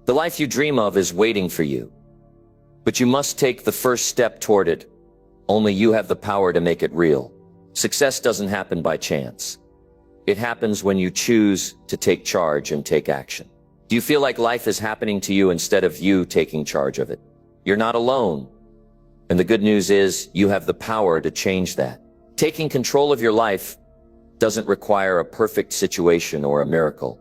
The life you dream of is waiting for you. But you must take the first step toward it. Only you have the power to make it real. Success doesn't happen by chance. It happens when you choose to take charge and take action. Do you feel like life is happening to you instead of you taking charge of it? You're not alone. And the good news is you have the power to change that. Taking control of your life doesn't require a perfect situation or a miracle.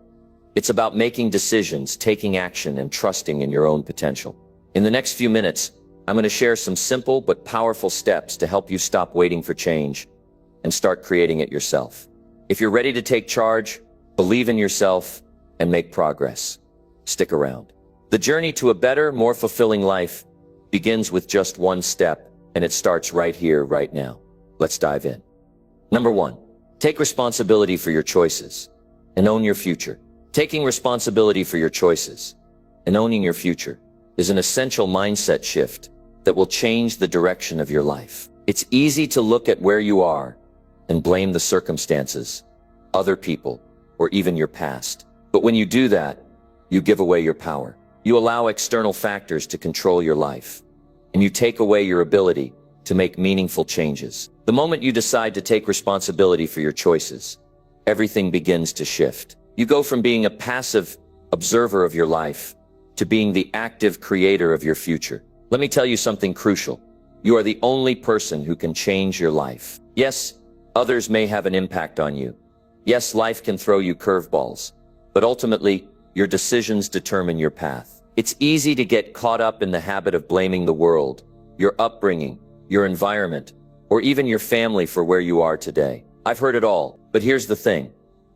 It's about making decisions, taking action, and trusting in your own potential. In the next few minutes, I'm going to share some simple but powerful steps to help you stop waiting for change and start creating it yourself. If you're ready to take charge, believe in yourself, and make progress, stick around. The journey to a better, more fulfilling life begins with just one step, and it starts right here, right now. Let's dive in. Number 1, take responsibility for your choices and own your future. Taking responsibility for your choices and owning your future is an essential mindset shift that will change the direction of your life. It's easy to look at where you are and blame the circumstances, other people, or even your past. But when you do that, you give away your power. You allow external factors to control your life, and you take away your ability to make meaningful changes. The moment you decide to take responsibility for your choices, everything begins to shift. You go from being a passive observer of your life to being the active creator of your future. Let me tell you something crucial. You are the only person who can change your life. Yes, others may have an impact on you. Yes, life can throw you curveballs, but ultimately, your decisions determine your path. It's easy to get caught up in the habit of blaming the world, your upbringing, your environment, or even your family for where you are today. I've heard it all, but here's the thing.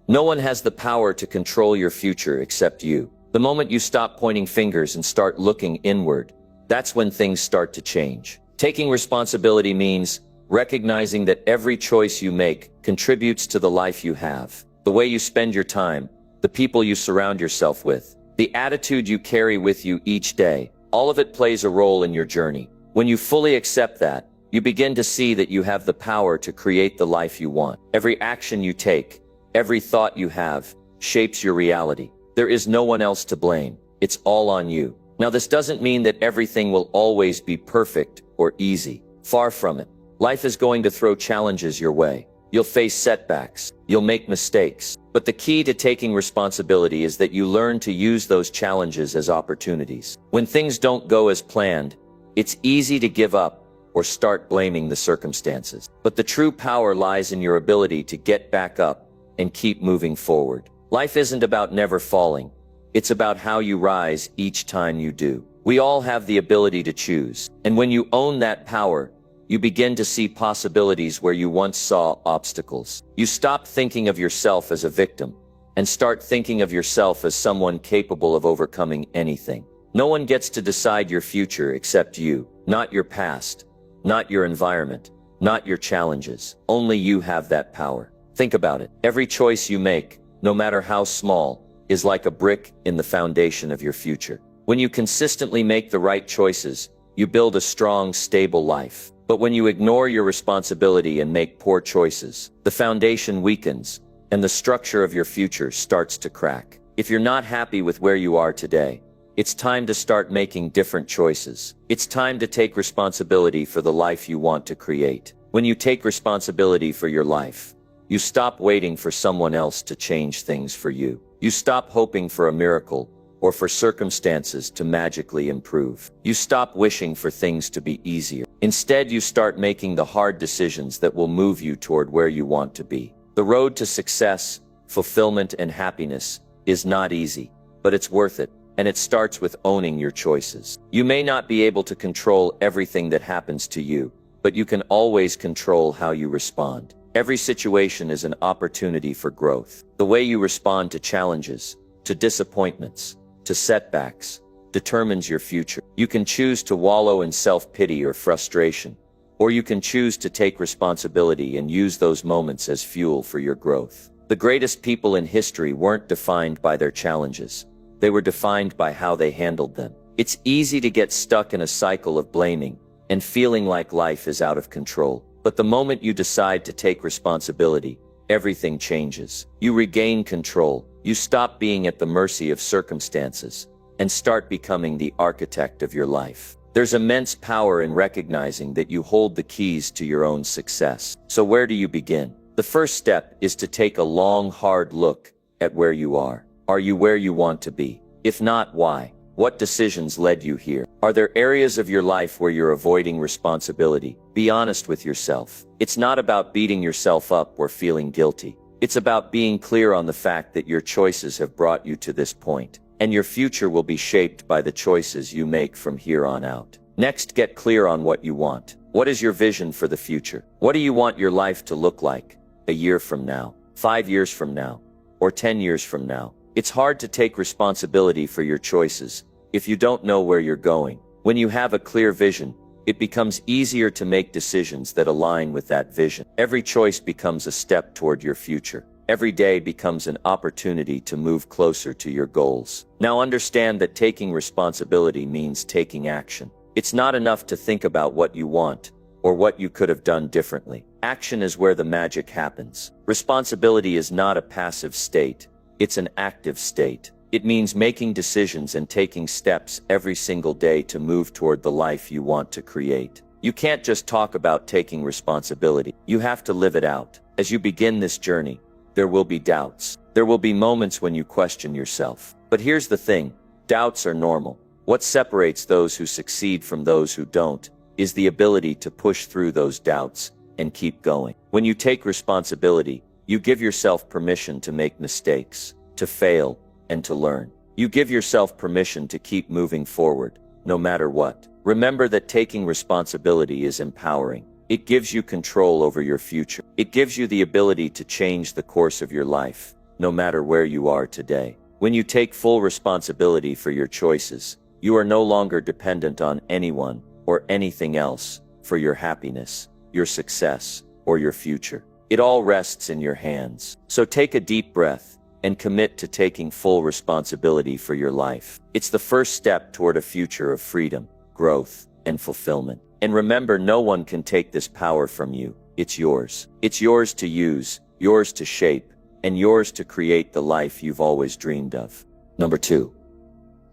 No one has the power to control your future except you. The moment you stop pointing fingers and start looking inward, that's when things start to change. Taking responsibility means recognizing that every choice you make contributes to the life you have. The way you spend your time, the people you surround yourself with, the attitude you carry with you each day, all of it plays a role in your journey. When you fully accept that, you begin to see that you have the power to create the life you want. Every action you take, every thought you have, shapes your reality. There is no one else to blame. It's all on you. Now, this doesn't mean that everything will always be perfect or easy. Far from it. Life is going to throw challenges your way. You'll face setbacks. You'll make mistakes. But the key to taking responsibility is that you learn to use those challenges as opportunities. When things don't go as planned, it's easy to give up or start blaming the circumstances. But the true power lies in your ability to get back up and keep moving forward. Life isn't about never falling. It's about how you rise each time you do. We all have the ability to choose. And when you own that power, you begin to see possibilities where you once saw obstacles. You stop thinking of yourself as a victim and start thinking of yourself as someone capable of overcoming anything. No one gets to decide your future except you, not your past, not your environment, not your challenges. Only you have that power. Think about it. Every choice you make, no matter how small, is like a brick in the foundation of your future. When you consistently make the right choices, you build a strong, stable life. But when you ignore your responsibility and make poor choices, the foundation weakens, and the structure of your future starts to crack. If you're not happy with where you are today, it's time to start making different choices. It's time to take responsibility for the life you want to create. When you take responsibility for your life, you stop waiting for someone else to change things for you. You stop hoping for a miracle or for circumstances to magically improve. You stop wishing for things to be easier. Instead, you start making the hard decisions that will move you toward where you want to be. The road to success, fulfillment, and happiness is not easy, but it's worth it, and it starts with owning your choices. You may not be able to control everything that happens to you, but you can always control how you respond. Every situation is an opportunity for growth. The way you respond to challenges, to disappointments, to setbacks, determines your future. You can choose to wallow in self-pity or frustration, or you can choose to take responsibility and use those moments as fuel for your growth. The greatest people in history weren't defined by their challenges. They were defined by how they handled them. It's easy to get stuck in a cycle of blaming and feeling like life is out of control. But the moment you decide to take responsibility, everything changes. You regain control. You stop being at the mercy of circumstances, and start becoming the architect of your life. There's immense power in recognizing that you hold the keys to your own success. So where do you begin? The first step is to take a long, hard look at where you are. Are you where you want to be? If not, why? What decisions led you here? Are there areas of your life where you're avoiding responsibility? Be honest with yourself. It's not about beating yourself up or feeling guilty. It's about being clear on the fact that your choices have brought you to this point, and your future will be shaped by the choices you make from here on out. Next, get clear on what you want. What is your vision for the future? What do you want your life to look like a year from now, 5 years from now, or 10 years from now? It's hard to take responsibility for your choices if you don't know where you're going. When you have a clear vision, it becomes easier to make decisions that align with that vision. Every choice becomes a step toward your future. Every day becomes an opportunity to move closer to your goals. Now understand that taking responsibility means taking action. It's not enough to think about what you want or what you could have done differently. Action is where the magic happens. Responsibility is not a passive state. It's an active state. It means making decisions and taking steps every single day to move toward the life you want to create. You can't just talk about taking responsibility. You have to live it out. As you begin this journey, there will be doubts. There will be moments when you question yourself. But here's the thing, doubts are normal. What separates those who succeed from those who don't is the ability to push through those doubts and keep going. When you take responsibility, you give yourself permission to make mistakes, to fail, and to learn. You give yourself permission to keep moving forward, no matter what. Remember that taking responsibility is empowering. It gives you control over your future. It gives you the ability to change the course of your life, no matter where you are today. When you take full responsibility for your choices, you are no longer dependent on anyone or anything else for your happiness, your success, or your future. It all rests in your hands. So take a deep breath and commit to taking full responsibility for your life. It's the first step toward a future of freedom, growth, and fulfillment. And remember, no one can take this power from you. It's yours. It's yours to use, yours to shape, and yours to create the life you've always dreamed of. Number 2.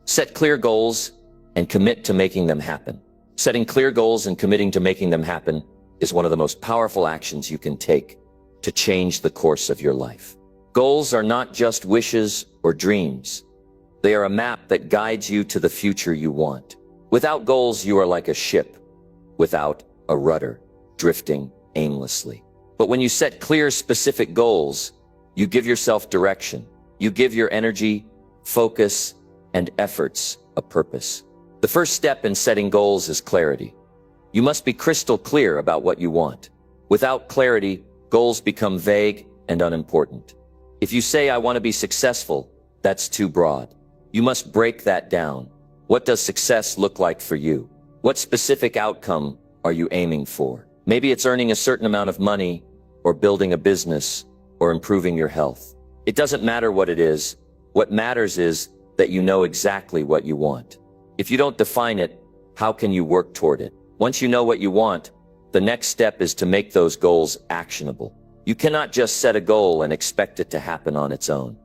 Set clear goals and commit to making them happen. Setting clear goals and committing to making them happen is one of the most powerful actions you can take to change the course of your life. Goals are not just wishes or dreams. They are a map that guides you to the future you want. Without goals, you are like a ship without a rudder, drifting aimlessly. But when you set clear, specific goals, you give yourself direction. You give your energy, focus, and efforts a purpose. The first step in setting goals is clarity. You must be crystal clear about what you want. Without clarity, goals become vague and unimportant. If you say, "I want to be successful," that's too broad. You must break that down. What does success look like for you? What specific outcome are you aiming for? Maybe it's earning a certain amount of money, or building a business, or improving your health. It doesn't matter what it is. What matters is that you know exactly what you want. If you don't define it, how can you work toward it? Once you know what you want, the next step is to make those goals actionable. You cannot just set a goal and expect it to happen on its own.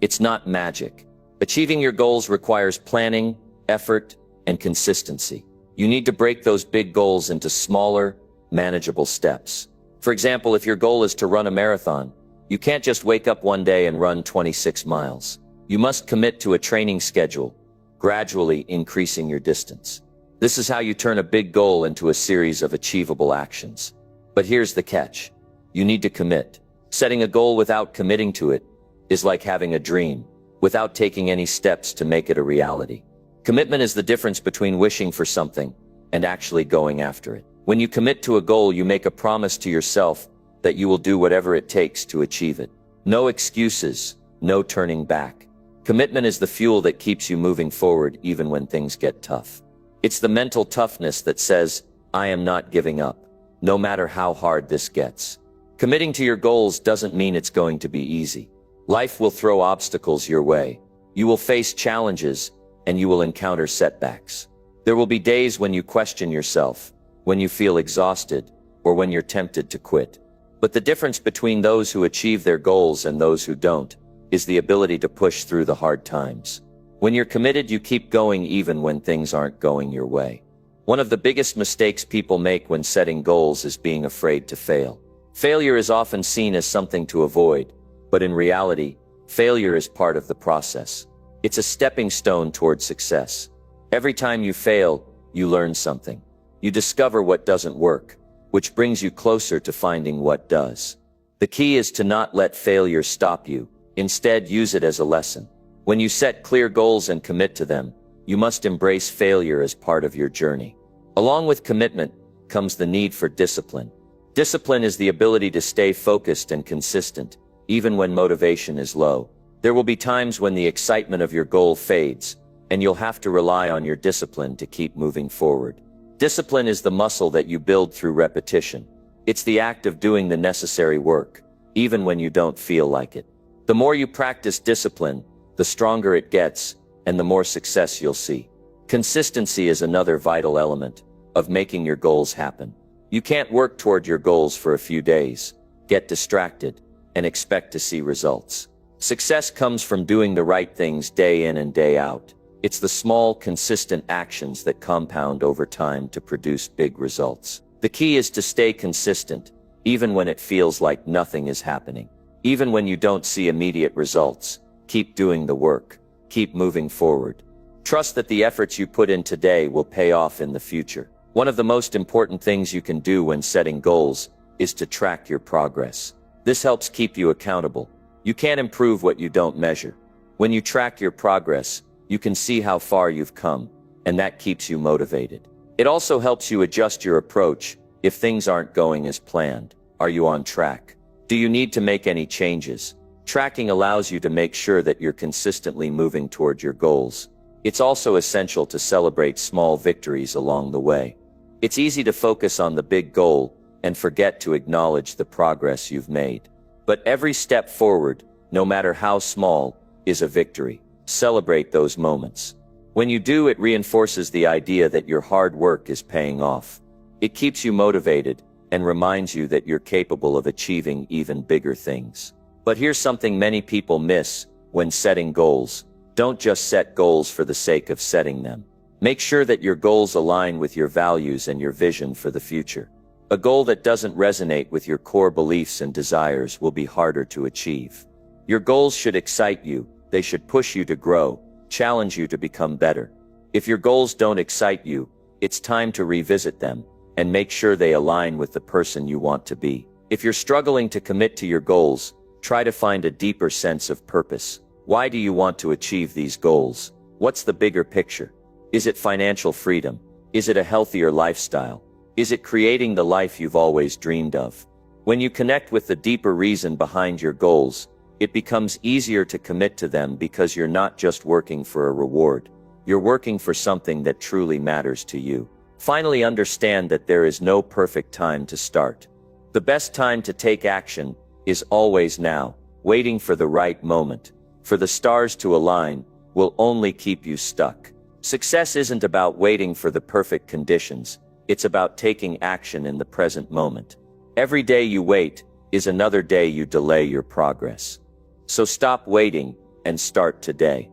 It's not magic. Achieving your goals requires planning, effort, and consistency. You need to break those big goals into smaller, manageable steps. For example, if your goal is to run a marathon, you can't just wake up one day and run 26 miles. You must commit to a training schedule, gradually increasing your distance. This is how you turn a big goal into a series of achievable actions. But here's the catch. You need to commit. Setting a goal without committing to it is like having a dream, without taking any steps to make it a reality. Commitment is the difference between wishing for something and actually going after it. When you commit to a goal, you make a promise to yourself that you will do whatever it takes to achieve it. No excuses, no turning back. Commitment is the fuel that keeps you moving forward even when things get tough. It's the mental toughness that says, "I am not giving up, no matter how hard this gets." Committing to your goals doesn't mean it's going to be easy. Life will throw obstacles your way. You will face challenges, and you will encounter setbacks. There will be days when you question yourself, when you feel exhausted, or when you're tempted to quit. But the difference between those who achieve their goals and those who don't is the ability to push through the hard times. When you're committed, you keep going even when things aren't going your way. One of the biggest mistakes people make when setting goals is being afraid to fail. Failure is often seen as something to avoid, but in reality, failure is part of the process. It's a stepping stone toward success. Every time you fail, you learn something. You discover what doesn't work, which brings you closer to finding what does. The key is to not let failure stop you. Instead, use it as a lesson. When you set clear goals and commit to them, you must embrace failure as part of your journey. Along with commitment comes the need for discipline. Discipline is the ability to stay focused and consistent, even when motivation is low. There will be times when the excitement of your goal fades, and you'll have to rely on your discipline to keep moving forward. Discipline is the muscle that you build through repetition. It's the act of doing the necessary work, even when you don't feel like it. The more you practice discipline, the stronger it gets, and the more success you'll see. Consistency is another vital element of making your goals happen. You can't work toward your goals for a few days, get distracted, and expect to see results. Success comes from doing the right things day in and day out. It's the small, consistent actions that compound over time to produce big results. The key is to stay consistent, even when it feels like nothing is happening. Even when you don't see immediate results, keep doing the work. Keep moving forward. Trust that the efforts you put in today will pay off in the future. One of the most important things you can do when setting goals is to track your progress. This helps keep you accountable. You can't improve what you don't measure. When you track your progress, you can see how far you've come, and that keeps you motivated. It also helps you adjust your approach if things aren't going as planned. Are you on track? Do you need to make any changes? Tracking allows you to make sure that you're consistently moving toward your goals. It's also essential to celebrate small victories along the way. It's easy to focus on the big goal and forget to acknowledge the progress you've made. But every step forward, no matter how small, is a victory. Celebrate those moments. When you do, it reinforces the idea that your hard work is paying off. It keeps you motivated and reminds you that you're capable of achieving even bigger things. But here's something many people miss when setting goals. Don't just set goals for the sake of setting them. Make sure that your goals align with your values and your vision for the future. A goal that doesn't resonate with your core beliefs and desires will be harder to achieve. Your goals should excite you. They should push you to grow, challenge you to become better. If your goals don't excite you, it's time to revisit them and make sure they align with the person you want to be. If you're struggling to commit to your goals, try to find a deeper sense of purpose. Why do you want to achieve these goals? What's the bigger picture? Is it financial freedom? Is it a healthier lifestyle? Is it creating the life you've always dreamed of? When you connect with the deeper reason behind your goals, it becomes easier to commit to them because you're not just working for a reward. You're working for something that truly matters to you. Finally, understand that there is no perfect time to start. The best time to take action is always now. Waiting for the right moment, for the stars to align, will only keep you stuck. Success isn't about waiting for the perfect conditions. It's about taking action in the present moment. Every day you wait is another day you delay your progress. So stop waiting and start today.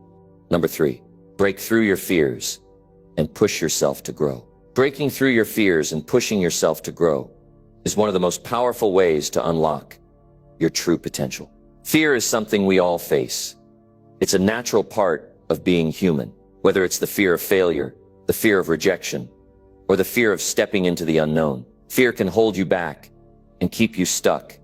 Number 3, break through your fears and push yourself to grow. Breaking through your fears and pushing yourself to grow is one of the most powerful ways to unlock your true potential. Fear is something we all face. It's a natural part of being human, whether it's the fear of failure, the fear of rejection, or the fear of stepping into the unknown. Fear can hold you back and keep you stuck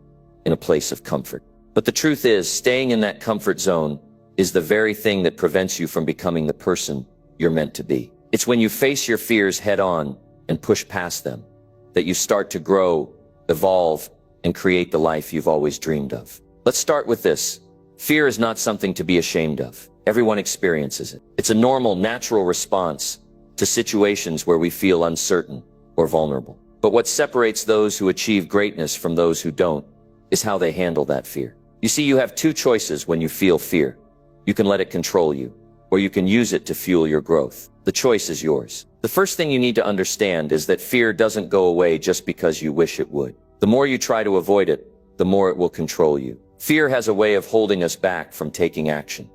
in a place of comfort. But the truth is, staying in that comfort zone is the very thing that prevents you from becoming the person you're meant to be. It's when you face your fears head on and push past them that you start to grow, evolve, and create the life you've always dreamed of. Let's start with this. Fear is not something to be ashamed of. Everyone experiences it. It's a normal, natural response to situations where we feel uncertain or vulnerable. But what separates those who achieve greatness from those who don't is how they handle that fear. You see, you have two choices when you feel fear. You can let it control you, or you can use it to fuel your growth. The choice is yours. The first thing you need to understand is that fear doesn't go away just because you wish it would. The more you try to avoid it, the more it will control you. Fear has a way of holding us back from taking action.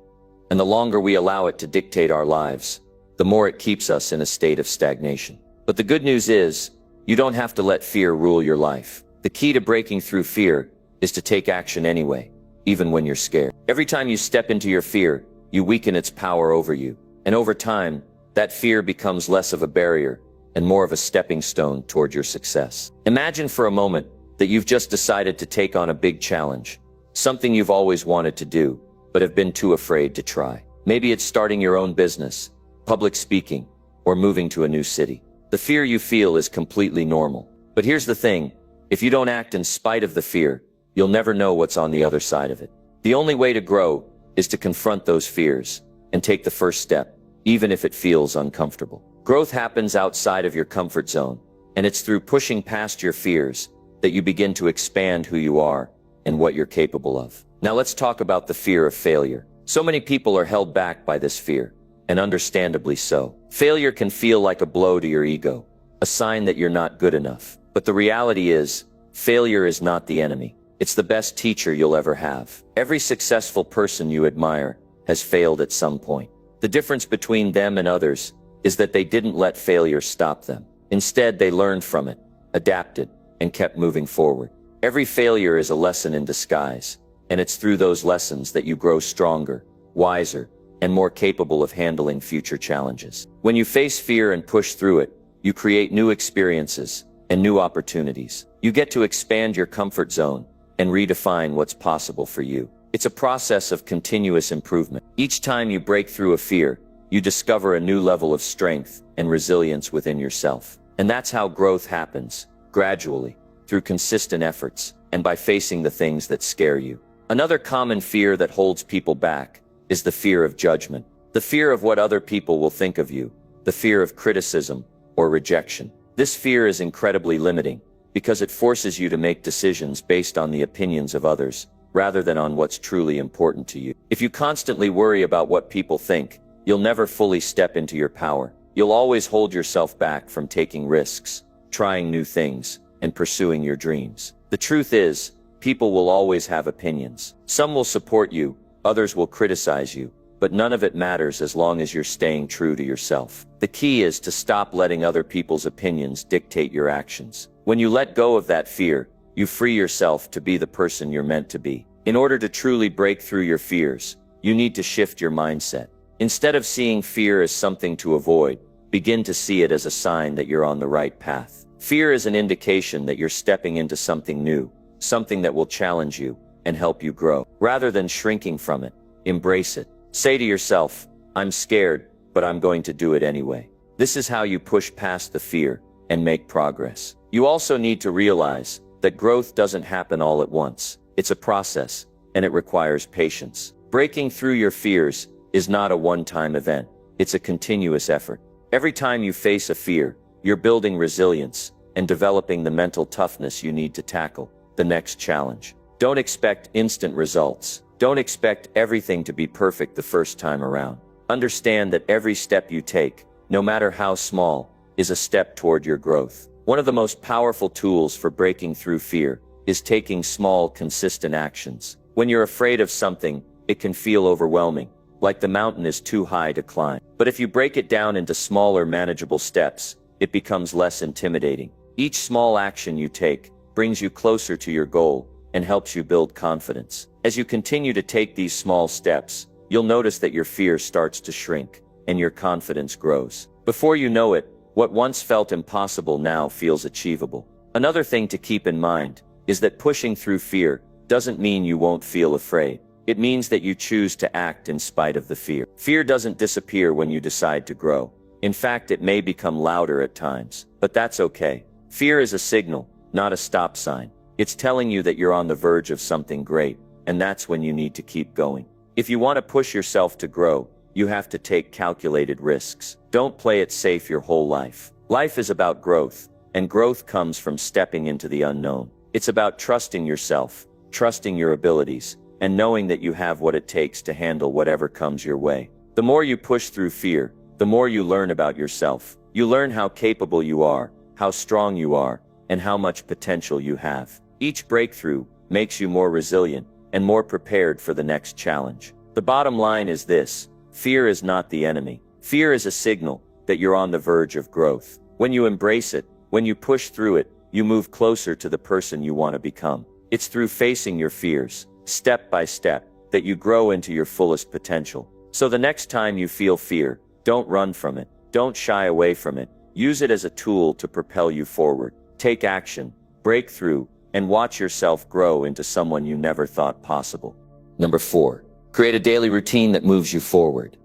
And the longer we allow it to dictate our lives, the more it keeps us in a state of stagnation. But the good news is, you don't have to let fear rule your life. The key to breaking through fear is to take action anyway, even when you're scared. Every time you step into your fear, you weaken its power over you. And over time, that fear becomes less of a barrier and more of a stepping stone toward your success. Imagine for a moment that you've just decided to take on a big challenge, something you've always wanted to do, but have been too afraid to try. Maybe it's starting your own business, public speaking, or moving to a new city. The fear you feel is completely normal. But here's the thing, if you don't act in spite of the fear, you'll never know what's on the other side of it. The only way to grow is to confront those fears and take the first step, even if it feels uncomfortable. Growth happens outside of your comfort zone, and it's through pushing past your fears that you begin to expand who you are and what you're capable of. Now let's talk about the fear of failure. So many people are held back by this fear, and understandably so. Failure can feel like a blow to your ego, a sign that you're not good enough. But the reality is, failure is not the enemy. It's the best teacher you'll ever have. Every successful person you admire has failed at some point. The difference between them and others is that they didn't let failure stop them. Instead, they learned from it, adapted, and kept moving forward. Every failure is a lesson in disguise, and it's through those lessons that you grow stronger, wiser, and more capable of handling future challenges. When you face fear and push through it, you create new experiences and new opportunities. You get to expand your comfort zone and redefine what's possible for you. It's a process of continuous improvement. Each time you break through a fear, you discover a new level of strength and resilience within yourself. And that's how growth happens, gradually, through consistent efforts, and by facing the things that scare you. Another common fear that holds people back is the fear of judgment. The fear of what other people will think of you, the fear of criticism or rejection. This fear is incredibly limiting because it forces you to make decisions based on the opinions of others, rather than on what's truly important to you. If you constantly worry about what people think, you'll never fully step into your power. You'll always hold yourself back from taking risks, trying new things, and pursuing your dreams. The truth is, people will always have opinions. Some will support you, others will criticize you, but none of it matters as long as you're staying true to yourself. The key is to stop letting other people's opinions dictate your actions. When you let go of that fear, you free yourself to be the person you're meant to be. In order to truly break through your fears, you need to shift your mindset. Instead of seeing fear as something to avoid, begin to see it as a sign that you're on the right path. Fear is an indication that you're stepping into something new, something that will challenge you and help you grow. Rather than shrinking from it, embrace it. Say to yourself, I'm scared, but I'm going to do it anyway. This is how you push past the fear and make progress. You also need to realize that growth doesn't happen all at once. It's a process, and it requires patience. Breaking through your fears is not a one-time event. It's a continuous effort. Every time you face a fear, you're building resilience and developing the mental toughness you need to tackle the next challenge. Don't expect instant results. Don't expect everything to be perfect the first time around. Understand that every step you take, no matter how small, is a step toward your growth. One of the most powerful tools for breaking through fear is taking small, consistent actions. When you're afraid of something, it can feel overwhelming, like the mountain is too high to climb. But if you break it down into smaller, manageable steps, it becomes less intimidating. Each small action you take brings you closer to your goal and helps you build confidence. As you continue to take these small steps, you'll notice that your fear starts to shrink and your confidence grows. Before you know it, what once felt impossible now feels achievable. Another thing to keep in mind is that pushing through fear doesn't mean you won't feel afraid. It means that you choose to act in spite of the fear. Fear doesn't disappear when you decide to grow. In fact, it may become louder at times, but that's okay. Fear is a signal, not a stop sign. It's telling you that you're on the verge of something great, and that's when you need to keep going. If you want to push yourself to grow, you have to take calculated risks. Don't play it safe your whole life. Life is about growth, and growth comes from stepping into the unknown. It's about trusting yourself, trusting your abilities, and knowing that you have what it takes to handle whatever comes your way. The more you push through fear, the more you learn about yourself. You learn how capable you are, how strong you are, and how much potential you have. Each breakthrough makes you more resilient and more prepared for the next challenge. The bottom line is this: fear is not the enemy. Fear is a signal that you're on the verge of growth. When you embrace it, when you push through it, you move closer to the person you want to become. It's through facing your fears, step by step, that you grow into your fullest potential. So the next time you feel fear, don't run from it. Don't shy away from it. Use it as a tool to propel you forward. Take action, break through, and watch yourself grow into someone you never thought possible. Number 4. Create a daily routine that moves you forward.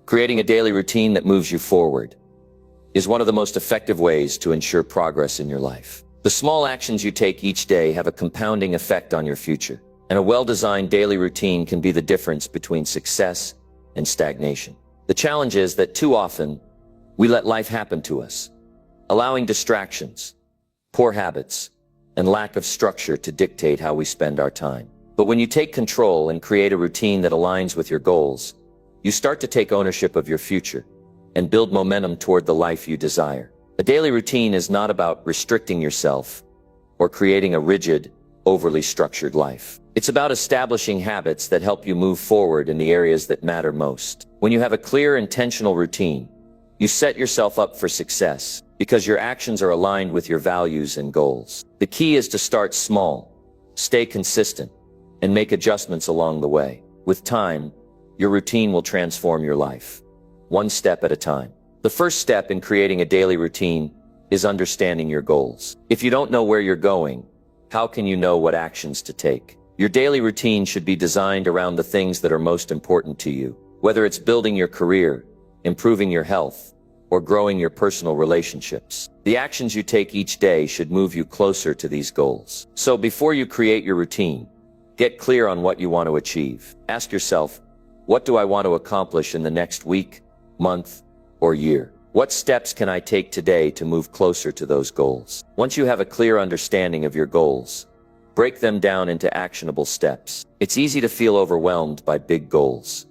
Creating a daily routine that moves you forward is one of the most effective ways to ensure progress in your life. The small actions you take each day have a compounding effect on your future, and a well-designed daily routine can be the difference between success and stagnation. The challenge is that too often, we let life happen to us, allowing distractions, poor habits, and lack of structure to dictate how we spend our time. But when you take control and create a routine that aligns with your goals, you start to take ownership of your future and build momentum toward the life you desire. A daily routine is not about restricting yourself or creating a rigid, overly structured life. It's about establishing habits that help you move forward in the areas that matter most. When you have a clear, intentional routine, you set yourself up for success because your actions are aligned with your values and goals. The key is to start small, stay consistent, and make adjustments along the way. With time, your routine will transform your life, one step at a time. The first step in creating a daily routine is understanding your goals. If you don't know where you're going, how can you know what actions to take? Your daily routine should be designed around the things that are most important to you, whether it's building your career, improving your health, or growing your personal relationships. The actions you take each day should move you closer to these goals. So before you create your routine, get clear on what you want to achieve. Ask yourself, what do I want to accomplish in the next week, month, or year? What steps can I take today to move closer to those goals? Once you have a clear understanding of your goals, break them down into actionable steps. It's easy to feel overwhelmed by big goals,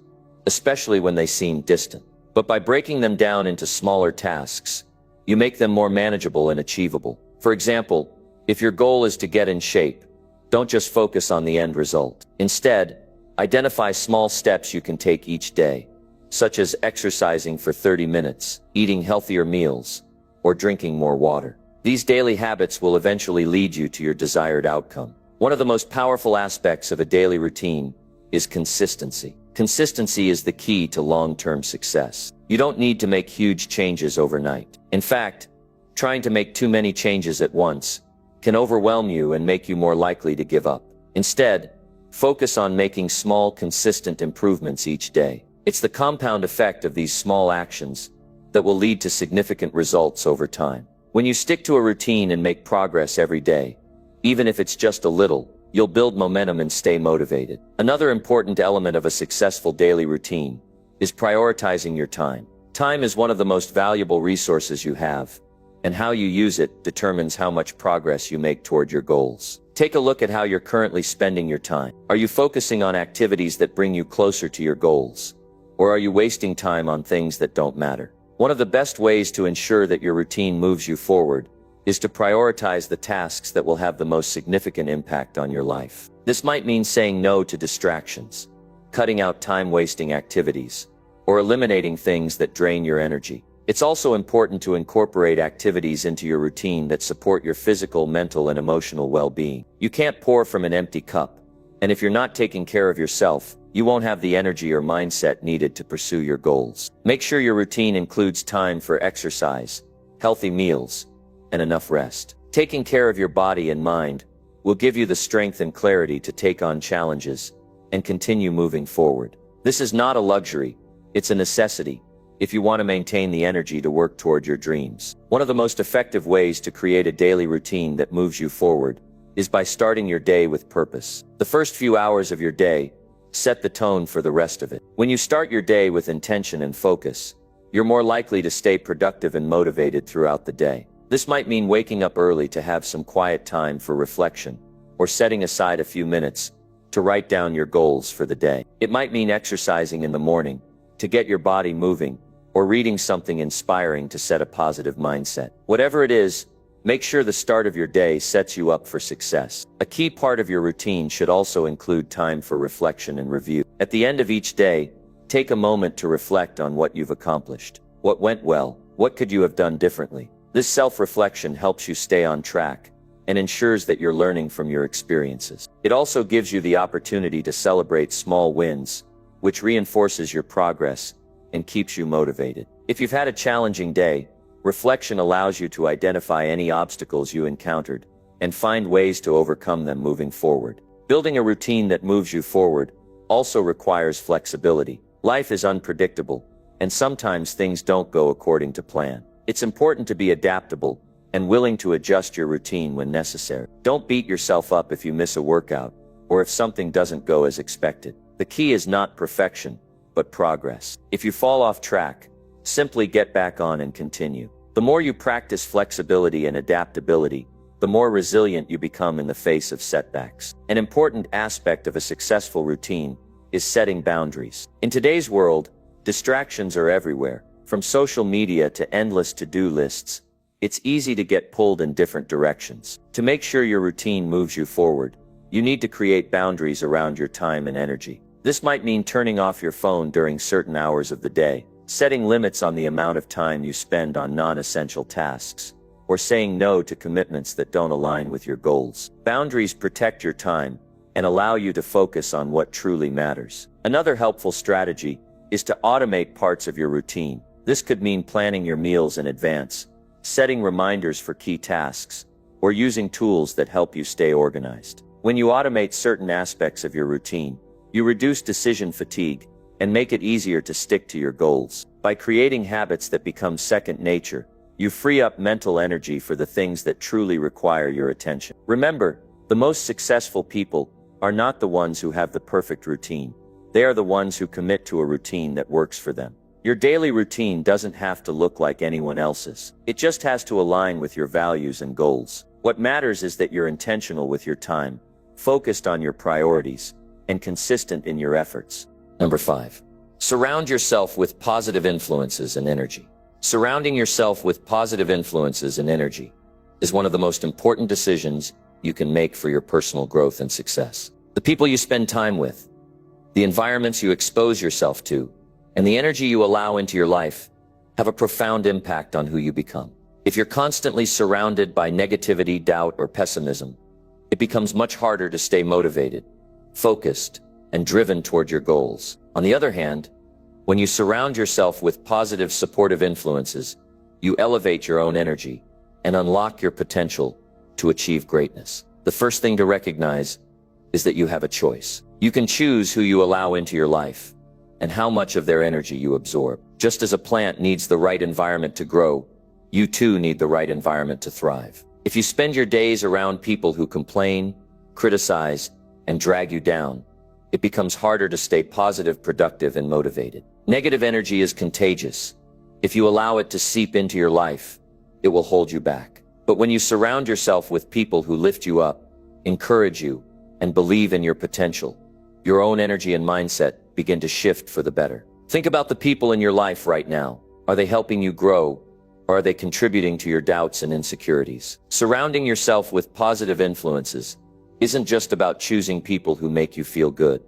especially when they seem distant. But by breaking them down into smaller tasks, you make them more manageable and achievable. For example, if your goal is to get in shape, don't just focus on the end result. Instead, identify small steps you can take each day, such as exercising for 30 minutes, eating healthier meals, or drinking more water. These daily habits will eventually lead you to your desired outcome. One of the most powerful aspects of a daily routine is consistency. Consistency is the key to long-term success. You don't need to make huge changes overnight. In fact, trying to make too many changes at once can overwhelm you and make you more likely to give up. Instead, focus on making small, consistent improvements each day. It's the compound effect of these small actions that will lead to significant results over time. When you stick to a routine and make progress every day, even if it's just a little, you'll build momentum and stay motivated. Another important element of a successful daily routine is prioritizing your time. Time is one of the most valuable resources you have, and how you use it determines how much progress you make toward your goals. Take a look at how you're currently spending your time. Are you focusing on activities that bring you closer to your goals? Or are you wasting time on things that don't matter? One of the best ways to ensure that your routine moves you forward is to prioritize the tasks that will have the most significant impact on your life. This might mean saying no to distractions, cutting out time-wasting activities, or eliminating things that drain your energy. It's also important to incorporate activities into your routine that support your physical, mental, and emotional well-being. You can't pour from an empty cup, and if you're not taking care of yourself, you won't have the energy or mindset needed to pursue your goals. Make sure your routine includes time for exercise, healthy meals, and enough rest. Taking care of your body and mind will give you the strength and clarity to take on challenges and continue moving forward. This is not a luxury, it's a necessity if you want to maintain the energy to work toward your dreams. One of the most effective ways to create a daily routine that moves you forward is by starting your day with purpose. The first few hours of your day set the tone for the rest of it. When you start your day with intention and focus, you're more likely to stay productive and motivated throughout the day. This might mean waking up early to have some quiet time for reflection, or setting aside a few minutes to write down your goals for the day. It might mean exercising in the morning to get your body moving, or reading something inspiring to set a positive mindset. Whatever it is, Make sure the start of your day sets you up for success. A key part of your routine should also include time for reflection and review. At the end of each day, take a moment to reflect on what you've accomplished. What went well? What could you have done differently? This self-reflection helps you stay on track and ensures that you're learning from your experiences. It also gives you the opportunity to celebrate small wins, which reinforces your progress and keeps you motivated. If you've had a challenging day, reflection allows you to identify any obstacles you encountered and find ways to overcome them moving forward. Building a routine that moves you forward also requires flexibility. Life is unpredictable, and sometimes things don't go according to plan. It's important to be adaptable and willing to adjust your routine when necessary. Don't beat yourself up if you miss a workout or if something doesn't go as expected. The key is not perfection, but progress. If you fall off track, simply get back on and continue. The more you practice flexibility and adaptability, the more resilient you become in the face of setbacks. An important aspect of a successful routine is setting boundaries. In today's world, distractions are everywhere. From social media to endless to-do lists, it's easy to get pulled in different directions. To make sure your routine moves you forward, you need to create boundaries around your time and energy. This might mean turning off your phone during certain hours of the day, setting limits on the amount of time you spend on non-essential tasks, or saying no to commitments that don't align with your goals. Boundaries protect your time and allow you to focus on what truly matters. Another helpful strategy is to automate parts of your routine. This could mean planning your meals in advance, setting reminders for key tasks, or using tools that help you stay organized. When you automate certain aspects of your routine, you reduce decision fatigue and make it easier to stick to your goals. By creating habits that become second nature, you free up mental energy for the things that truly require your attention. Remember, the most successful people are not the ones who have the perfect routine. They are the ones who commit to a routine that works for them. Your daily routine doesn't have to look like anyone else's. It just has to align with your values and goals. What matters is that you're intentional with your time, focused on your priorities, and consistent in your efforts. Number 5. Surround yourself with positive influences and energy. Surrounding yourself with positive influences and energy is one of the most important decisions you can make for your personal growth and success. The people you spend time with, the environments you expose yourself to, and the energy you allow into your life have a profound impact on who you become. If you're constantly surrounded by negativity, doubt, or pessimism, it becomes much harder to stay motivated, focused, and driven toward your goals. On the other hand, when you surround yourself with positive, supportive influences, you elevate your own energy and unlock your potential to achieve greatness. The first thing to recognize is that you have a choice. You can choose who you allow into your life and how much of their energy you absorb. Just as a plant needs the right environment to grow, you too need the right environment to thrive. If you spend your days around people who complain, criticize, and drag you down, it becomes harder to stay positive, productive, and motivated. Negative energy is contagious. If you allow it to seep into your life, it will hold you back. But when you surround yourself with people who lift you up, encourage you, and believe in your potential, your own energy and mindset begin to shift for the better. Think about the people in your life right now. Are they helping you grow, or are they contributing to your doubts and insecurities? Surrounding yourself with positive influences isn't just about choosing people who make you feel good.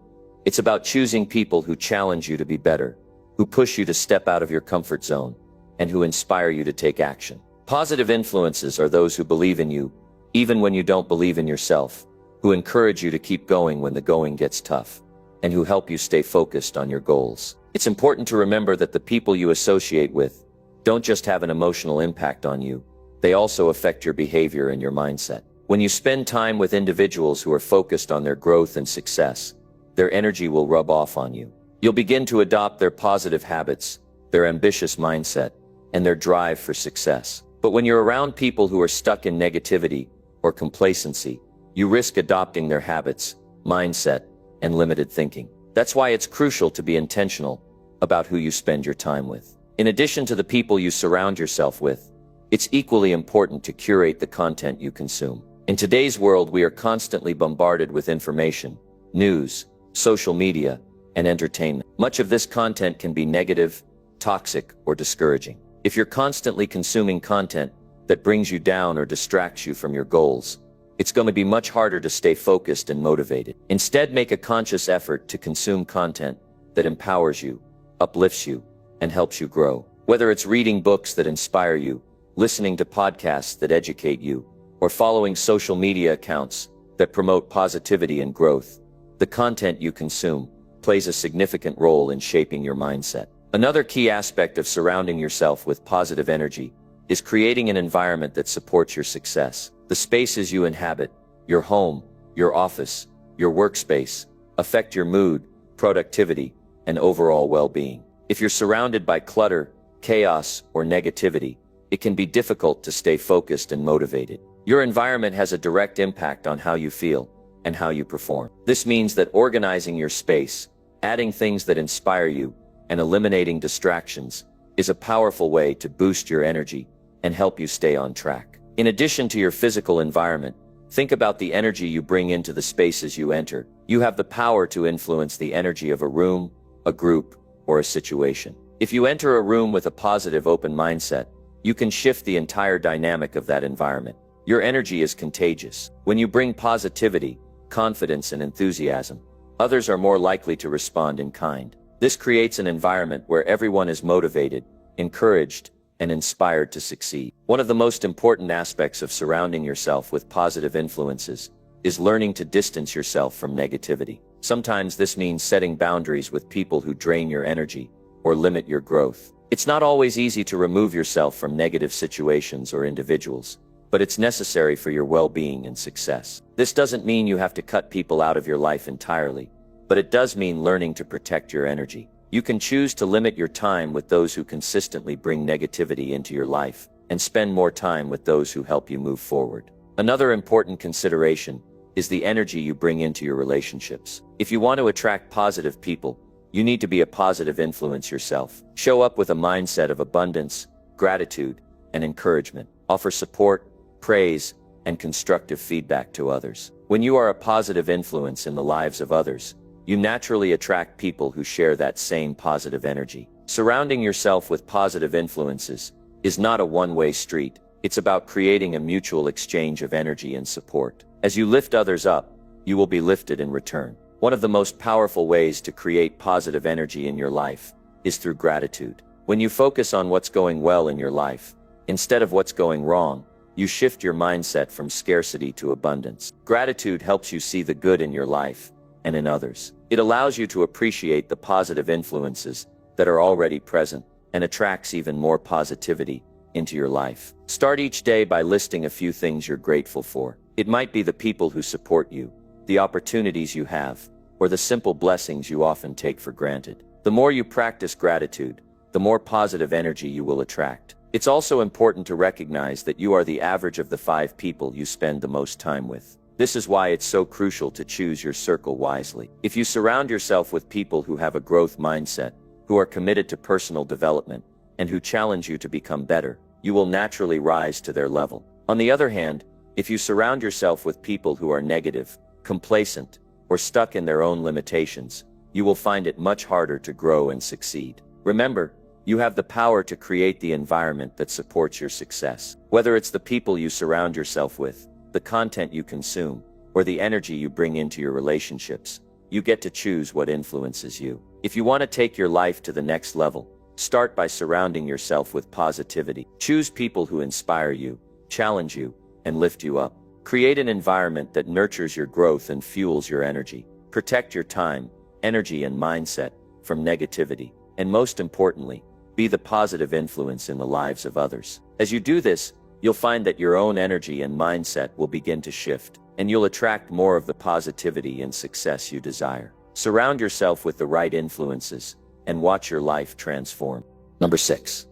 It's about choosing people who challenge you to be better, who push you to step out of your comfort zone, and who inspire you to take action. Positive influences are those who believe in you, even when you don't believe in yourself, who encourage you to keep going when the going gets tough, and who help you stay focused on your goals. It's important to remember that the people you associate with don't just have an emotional impact on you, they also affect your behavior and your mindset. When you spend time with individuals who are focused on their growth and success, their energy will rub off on you. You'll begin to adopt their positive habits, their ambitious mindset, and their drive for success. But when you're around people who are stuck in negativity or complacency, you risk adopting their habits, mindset, and limited thinking. That's why it's crucial to be intentional about who you spend your time with. In addition to the people you surround yourself with, it's equally important to curate the content you consume. In today's world, we are constantly bombarded with information, news, social media, and entertainment. Much of this content can be negative, toxic, or discouraging. If you're constantly consuming content that brings you down or distracts you from your goals, it's going to be much harder to stay focused and motivated. Instead, make a conscious effort to consume content that empowers you, uplifts you, and helps you grow. Whether it's reading books that inspire you, listening to podcasts that educate you, or following social media accounts that promote positivity and growth, the content you consume plays a significant role in shaping your mindset. Another key aspect of surrounding yourself with positive energy is creating an environment that supports your success. The spaces you inhabit, your home, your office, your workspace, affect your mood, productivity, and overall well-being. If you're surrounded by clutter, chaos, or negativity, it can be difficult to stay focused and motivated. Your environment has a direct impact on how you feel and how you perform. This means that organizing your space, adding things that inspire you, and eliminating distractions is a powerful way to boost your energy and help you stay on track. In addition to your physical environment, think about the energy you bring into the spaces you enter. You have the power to influence the energy of a room, a group, or a situation. If you enter a room with a positive, open mindset, you can shift the entire dynamic of that environment. Your energy is contagious. When you bring positivity, confidence, and enthusiasm, others are more likely to respond in kind. This creates an environment where everyone is motivated, encouraged, and inspired to succeed. One of the most important aspects of surrounding yourself with positive influences is learning to distance yourself from negativity. Sometimes this means setting boundaries with people who drain your energy or limit your growth. It's not always easy to remove yourself from negative situations or individuals, but it's necessary for your well-being and success. This doesn't mean you have to cut people out of your life entirely, but it does mean learning to protect your energy. You can choose to limit your time with those who consistently bring negativity into your life and spend more time with those who help you move forward. Another important consideration is the energy you bring into your relationships. If you want to attract positive people, you need to be a positive influence yourself. Show up with a mindset of abundance, gratitude, and encouragement. Offer support, praise, and constructive feedback to others. When you are a positive influence in the lives of others, you naturally attract people who share that same positive energy. Surrounding yourself with positive influences is not a one-way street. It's about creating a mutual exchange of energy and support. As you lift others up, you will be lifted in return. One of the most powerful ways to create positive energy in your life is through gratitude. When you focus on what's going well in your life, instead of what's going wrong, you shift your mindset from scarcity to abundance. Gratitude helps you see the good in your life and in others. It allows you to appreciate the positive influences that are already present and attracts even more positivity into your life. Start each day by listing a few things you're grateful for. It might be the people who support you, the opportunities you have, or the simple blessings you often take for granted. The more you practice gratitude, the more positive energy you will attract. It's also important to recognize that you are the average of the 5 people you spend the most time with. This is why it's so crucial to choose your circle wisely. If you surround yourself with people who have a growth mindset, who are committed to personal development, and who challenge you to become better, you will naturally rise to their level. On the other hand, if you surround yourself with people who are negative, complacent, or stuck in their own limitations, you will find it much harder to grow and succeed. Remember, you have the power to create the environment that supports your success. Whether it's the people you surround yourself with, the content you consume, or the energy you bring into your relationships, you get to choose what influences you. If you want to take your life to the next level, start by surrounding yourself with positivity. Choose people who inspire you, challenge you, and lift you up. Create an environment that nurtures your growth and fuels your energy. Protect your time, energy, and mindset from negativity. And most importantly, be the positive influence in the lives of others. As you do this, you'll find that your own energy and mindset will begin to shift, and you'll attract more of the positivity and success you desire. Surround yourself with the right influences and watch your life transform. Number 6.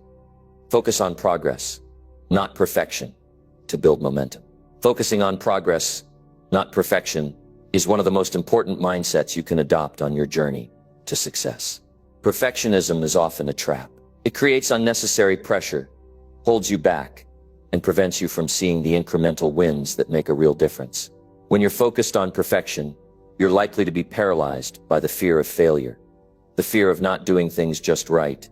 Focus on progress, not perfection, to build momentum. Focusing on progress, not perfection, is one of the most important mindsets you can adopt on your journey to success. Perfectionism is often a trap. It creates unnecessary pressure, holds you back, and prevents you from seeing the incremental wins that make a real difference. When you're focused on perfection, you're likely to be paralyzed by the fear of failure, the fear of not doing things just right,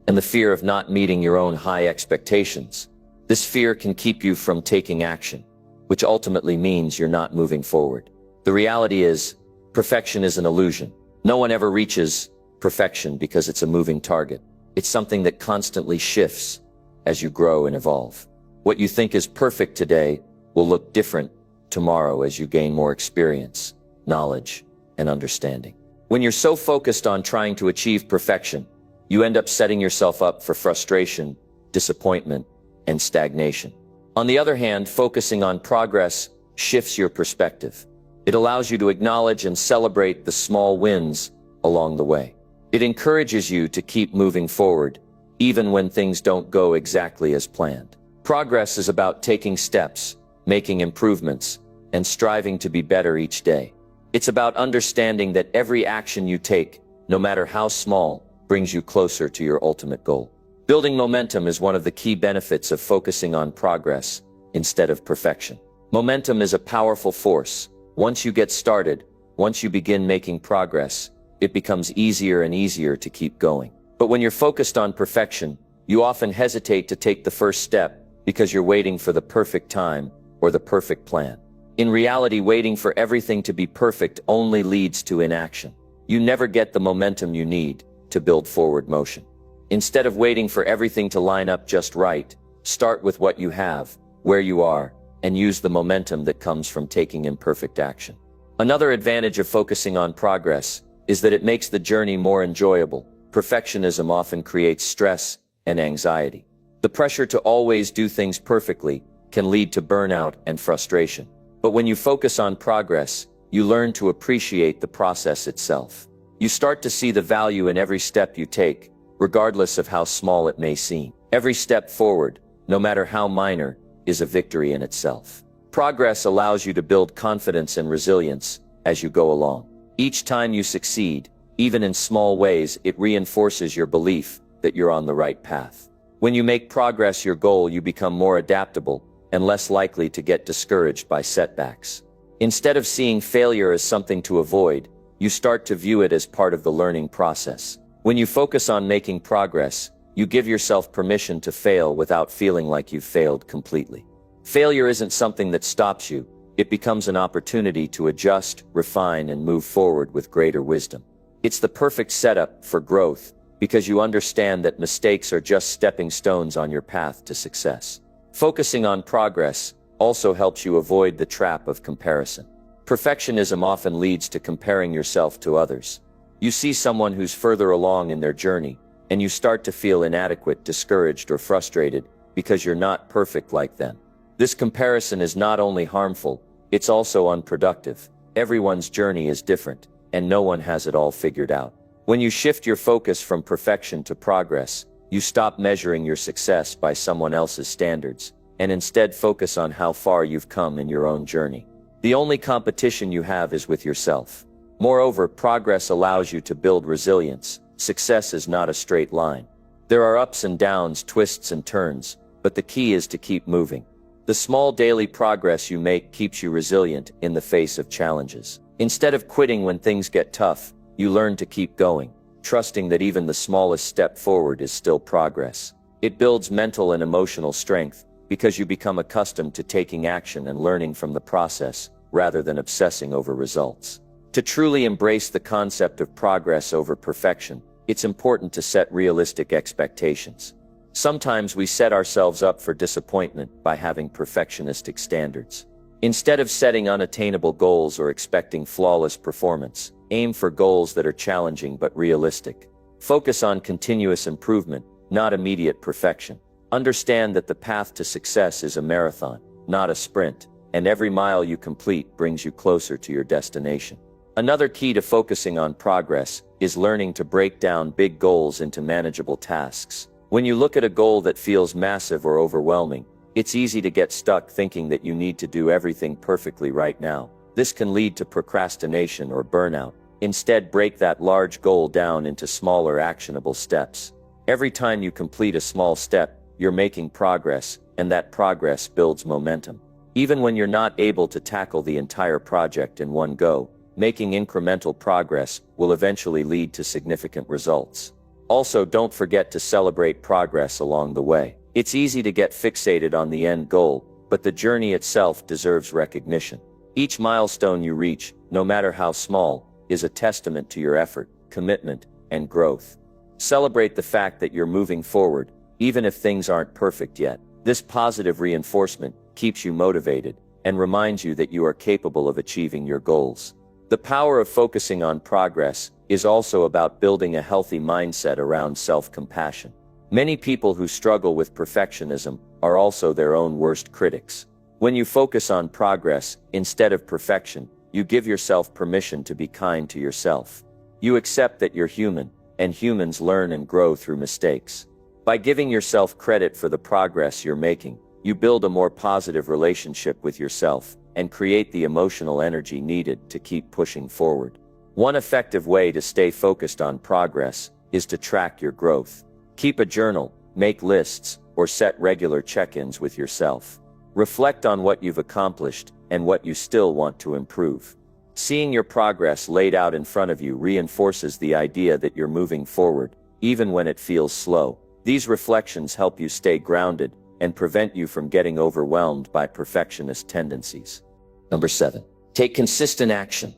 and the fear of not meeting your own high expectations. This fear can keep you from taking action, which ultimately means you're not moving forward. The reality is, perfection is an illusion. No one ever reaches perfection because it's a moving target. It's something that constantly shifts as you grow and evolve. What you think is perfect today will look different tomorrow as you gain more experience, knowledge, and understanding. When you're so focused on trying to achieve perfection, you end up setting yourself up for frustration, disappointment, and stagnation. On the other hand, focusing on progress shifts your perspective. It allows you to acknowledge and celebrate the small wins along the way. It encourages you to keep moving forward, even when things don't go exactly as planned. Progress is about taking steps, making improvements, and striving to be better each day. It's about understanding that every action you take, no matter how small, brings you closer to your ultimate goal. Building momentum is one of the key benefits of focusing on progress instead of perfection. Momentum is a powerful force. Once you get started, once you begin making progress, it becomes easier and easier to keep going. But when you're focused on perfection, you often hesitate to take the first step because you're waiting for the perfect time or the perfect plan. In reality, waiting for everything to be perfect only leads to inaction. You never get the momentum you need to build forward motion. Instead of waiting for everything to line up just right, start with what you have, where you are, and use the momentum that comes from taking imperfect action. Another advantage of focusing on progress is that it makes the journey more enjoyable. Perfectionism often creates stress and anxiety. The pressure to always do things perfectly can lead to burnout and frustration. But when you focus on progress, you learn to appreciate the process itself. You start to see the value in every step you take, regardless of how small it may seem. Every step forward, no matter how minor, is a victory in itself. Progress allows you to build confidence and resilience as you go along. Each time you succeed, even in small ways, it reinforces your belief that you're on the right path. When you make progress your goal, you become more adaptable and less likely to get discouraged by setbacks. Instead of seeing failure as something to avoid, you start to view it as part of the learning process. When you focus on making progress, you give yourself permission to fail without feeling like you've failed completely. Failure isn't something that stops you. It becomes an opportunity to adjust, refine, and move forward with greater wisdom. It's the perfect setup for growth because you understand that mistakes are just stepping stones on your path to success. Focusing on progress also helps you avoid the trap of comparison. Perfectionism often leads to comparing yourself to others. You see someone who's further along in their journey, and you start to feel inadequate, discouraged, or frustrated because you're not perfect like them. This comparison is not only harmful, it's also unproductive. Everyone's journey is different, and no one has it all figured out. When you shift your focus from perfection to progress, you stop measuring your success by someone else's standards, and instead focus on how far you've come in your own journey. The only competition you have is with yourself. Moreover, progress allows you to build resilience. Success is not a straight line. There are ups and downs, twists and turns, but the key is to keep moving. The small daily progress you make keeps you resilient in the face of challenges. Instead of quitting when things get tough, you learn to keep going, trusting that even the smallest step forward is still progress. It builds mental and emotional strength because you become accustomed to taking action and learning from the process rather than obsessing over results. To truly embrace the concept of progress over perfection, it's important to set realistic expectations. Sometimes we set ourselves up for disappointment by having perfectionistic standards. Instead of setting unattainable goals or expecting flawless performance, aim for goals that are challenging but realistic. Focus on continuous improvement, not immediate perfection. Understand that the path to success is a marathon, not a sprint, and every mile you complete brings you closer to your destination. Another key to focusing on progress is learning to break down big goals into manageable tasks. When you look at a goal that feels massive or overwhelming, it's easy to get stuck thinking that you need to do everything perfectly right now. This can lead to procrastination or burnout. Instead, break that large goal down into smaller, actionable steps. Every time you complete a small step, you're making progress, and that progress builds momentum. Even when you're not able to tackle the entire project in one go, making incremental progress will eventually lead to significant results. Also, don't forget to celebrate progress along the way. It's easy to get fixated on the end goal, but the journey itself deserves recognition. Each milestone you reach, no matter how small, is a testament to your effort, commitment, and growth. Celebrate the fact that you're moving forward, even if things aren't perfect yet. This positive reinforcement keeps you motivated and reminds you that you are capable of achieving your goals. The power of focusing on progress is also about building a healthy mindset around self-compassion. Many people who struggle with perfectionism are also their own worst critics. When you focus on progress instead of perfection, you give yourself permission to be kind to yourself. You accept that you're human, and humans learn and grow through mistakes. By giving yourself credit for the progress you're making, you build a more positive relationship with yourself and create the emotional energy needed to keep pushing forward. One effective way to stay focused on progress is to track your growth. Keep a journal, make lists, or set regular check-ins with yourself. Reflect on what you've accomplished and what you still want to improve. Seeing your progress laid out in front of you reinforces the idea that you're moving forward, even when it feels slow. These reflections help you stay grounded and prevent you from getting overwhelmed by perfectionist tendencies. Number 7. Take consistent action,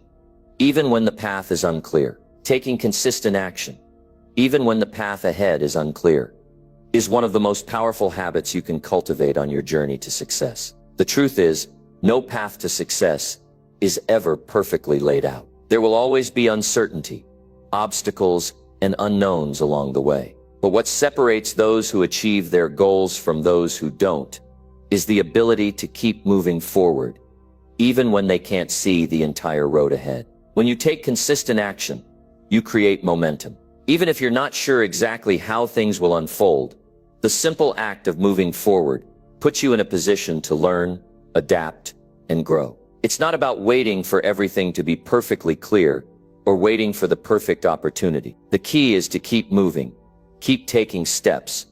even when the path is unclear. Taking consistent action, even when the path ahead is unclear, is one of the most powerful habits you can cultivate on your journey to success. The truth is, no path to success is ever perfectly laid out. There will always be uncertainty, obstacles, and unknowns along the way. But what separates those who achieve their goals from those who don't is the ability to keep moving forward, even when they can't see the entire road ahead. When you take consistent action, you create momentum. Even if you're not sure exactly how things will unfold, the simple act of moving forward puts you in a position to learn, adapt, and grow. It's not about waiting for everything to be perfectly clear or waiting for the perfect opportunity. The key is to keep moving, keep taking steps,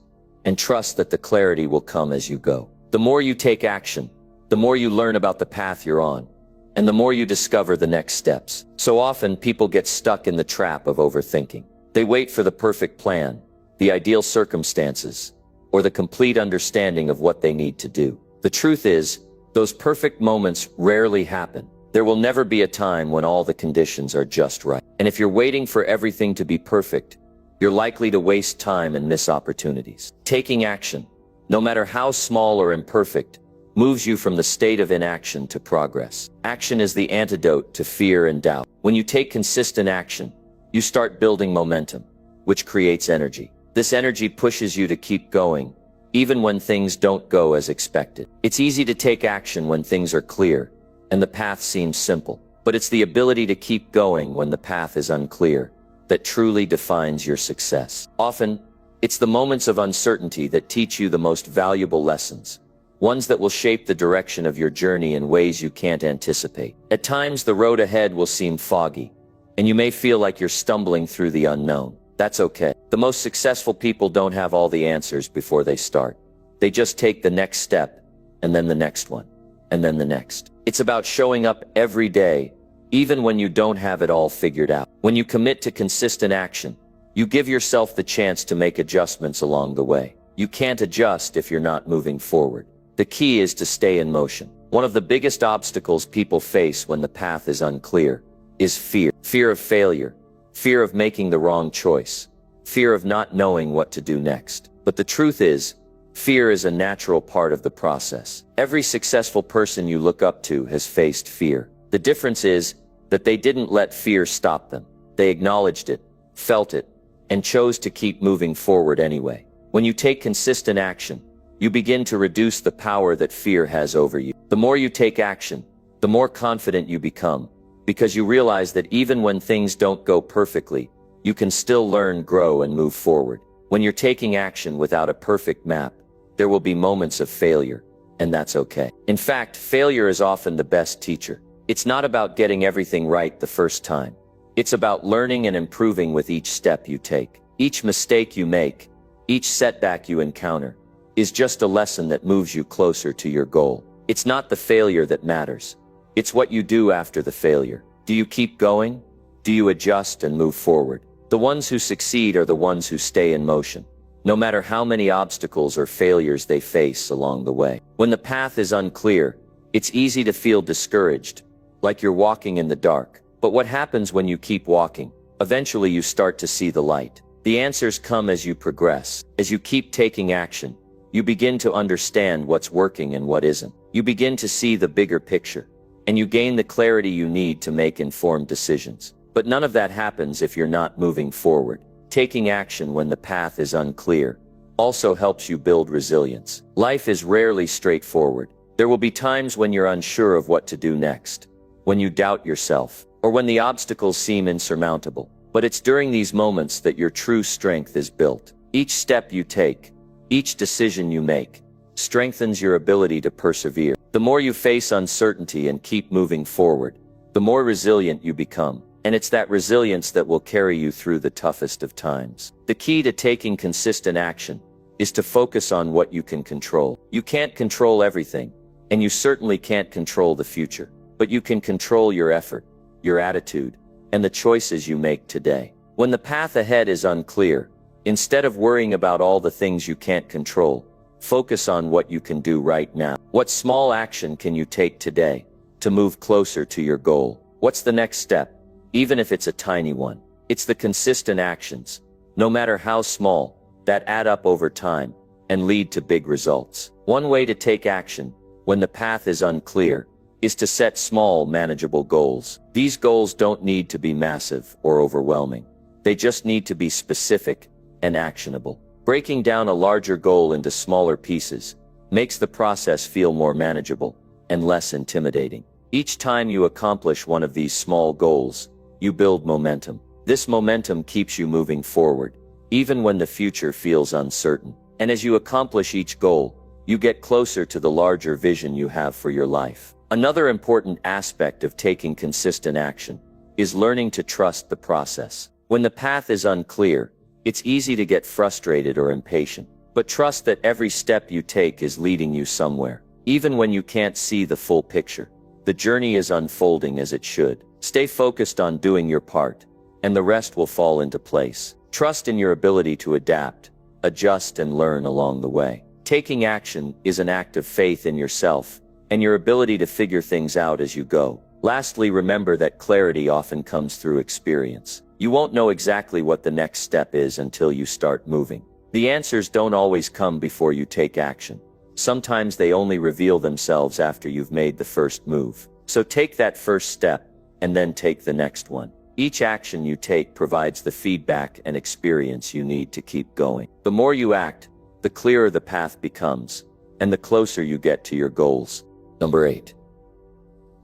and trust that the clarity will come as you go. The more you take action, the more you learn about the path you're on, and the more you discover the next steps. So often, people get stuck in the trap of overthinking. They wait for the perfect plan, the ideal circumstances, or the complete understanding of what they need to do. The truth is, those perfect moments rarely happen. There will never be a time when all the conditions are just right. And if you're waiting for everything to be perfect, you're likely to waste time and miss opportunities. Taking action, no matter how small or imperfect, moves you from the state of inaction to progress. Action is the antidote to fear and doubt. When you take consistent action, you start building momentum, which creates energy. This energy pushes you to keep going, even when things don't go as expected. It's easy to take action when things are clear and the path seems simple, but it's the ability to keep going when the path is unclear that truly defines your success. Often, it's the moments of uncertainty that teach you the most valuable lessons, ones that will shape the direction of your journey in ways you can't anticipate. At times, the road ahead will seem foggy, and you may feel like you're stumbling through the unknown. That's okay. The most successful people don't have all the answers before they start. They just take the next step, and then the next one, and then the next. It's about showing up every day, even when you don't have it all figured out. When you commit to consistent action, you give yourself the chance to make adjustments along the way. You can't adjust if you're not moving forward. The key is to stay in motion. One of the biggest obstacles people face when the path is unclear is fear. Fear of failure, fear of making the wrong choice, fear of not knowing what to do next. But the truth is, fear is a natural part of the process. Every successful person you look up to has faced fear. The difference is that they didn't let fear stop them. They acknowledged it, felt it, and chose to keep moving forward anyway. When you take consistent action, you begin to reduce the power that fear has over you. The more you take action, the more confident you become, because you realize that even when things don't go perfectly, you can still learn, grow, and move forward. When you're taking action without a perfect map, there will be moments of failure, and that's okay. In fact, failure is often the best teacher. It's not about getting everything right the first time. It's about learning and improving with each step you take. Each mistake you make, each setback you encounter, is just a lesson that moves you closer to your goal. It's not the failure that matters. It's what you do after the failure. Do you keep going? Do you adjust and move forward? The ones who succeed are the ones who stay in motion, no matter how many obstacles or failures they face along the way. When the path is unclear, it's easy to feel discouraged, like you're walking in the dark. But what happens when you keep walking? Eventually you start to see the light. The answers come as you progress. As you keep taking action, you begin to understand what's working and what isn't. You begin to see the bigger picture, and you gain the clarity you need to make informed decisions. But none of that happens if you're not moving forward. Taking action when the path is unclear also helps you build resilience. Life is rarely straightforward. There will be times when you're unsure of what to do next, when you doubt yourself, or when the obstacles seem insurmountable. But it's during these moments that your true strength is built. Each step you take, each decision you make, strengthens your ability to persevere. The more you face uncertainty and keep moving forward, the more resilient you become. And it's that resilience that will carry you through the toughest of times. The key to taking consistent action is to focus on what you can control. You can't control everything, and you certainly can't control the future. But you can control your effort, your attitude, and the choices you make today. When the path ahead is unclear, instead of worrying about all the things you can't control, focus on what you can do right now. What small action can you take today to move closer to your goal? What's the next step, even if it's a tiny one? It's the consistent actions, no matter how small, that add up over time and lead to big results. One way to take action when the path is unclear is to set small, manageable goals. These goals don't need to be massive or overwhelming. They just need to be specific and actionable. Breaking down a larger goal into smaller pieces makes the process feel more manageable and less intimidating. Each time you accomplish one of these small goals, you build momentum. This momentum keeps you moving forward, even when the future feels uncertain. And as you accomplish each goal, you get closer to the larger vision you have for your life. Another important aspect of taking consistent action is learning to trust the process. When the path is unclear, it's easy to get frustrated or impatient. But trust that every step you take is leading you somewhere. Even when you can't see the full picture, the journey is unfolding as it should. Stay focused on doing your part, and the rest will fall into place. Trust in your ability to adapt, adjust, and learn along the way. Taking action is an act of faith in yourself and your ability to figure things out as you go. Lastly, remember that clarity often comes through experience. You won't know exactly what the next step is until you start moving. The answers don't always come before you take action. Sometimes they only reveal themselves after you've made the first move. So take that first step, and then take the next one. Each action you take provides the feedback and experience you need to keep going. The more you act, the clearer the path becomes, and the closer you get to your goals. Number 8.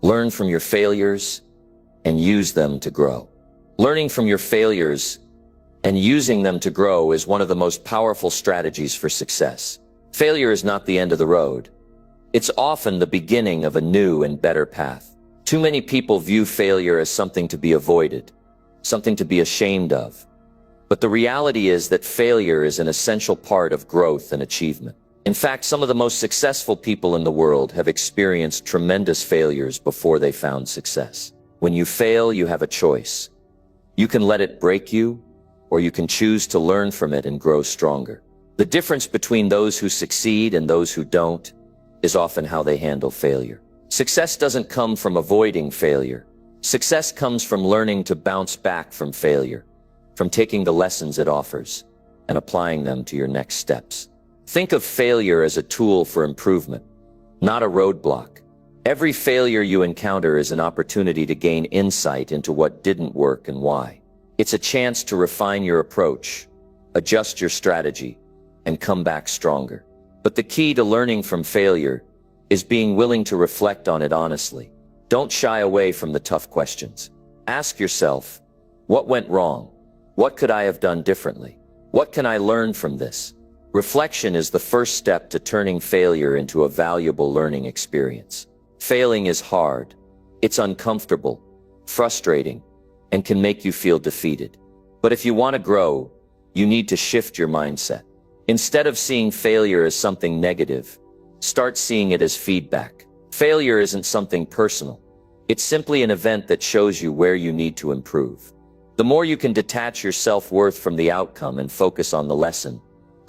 Learn from your failures and use them to grow. Learning from your failures and using them to grow is one of the most powerful strategies for success. Failure is not the end of the road. It's often the beginning of a new and better path. Too many people view failure as something to be avoided, something to be ashamed of. But the reality is that failure is an essential part of growth and achievement. In fact, some of the most successful people in the world have experienced tremendous failures before they found success. When you fail, you have a choice. You can let it break you, or you can choose to learn from it and grow stronger. The difference between those who succeed and those who don't is often how they handle failure. Success doesn't come from avoiding failure. Success comes from learning to bounce back from failure, from taking the lessons it offers and applying them to your next steps. Think of failure as a tool for improvement, not a roadblock. Every failure you encounter is an opportunity to gain insight into what didn't work and why. It's a chance to refine your approach, adjust your strategy, and come back stronger. But the key to learning from failure is being willing to reflect on it honestly. Don't shy away from the tough questions. Ask yourself, what went wrong? What could I have done differently? What can I learn from this? Reflection is the first step to turning failure into a valuable learning experience. Failing is hard. It's uncomfortable, frustrating, and can make you feel defeated. But if you want to grow, you need to shift your mindset. Instead of seeing failure as something negative, start seeing it as feedback. Failure isn't something personal. It's simply an event that shows you where you need to improve. The more you can detach your self-worth from the outcome and focus on the lesson,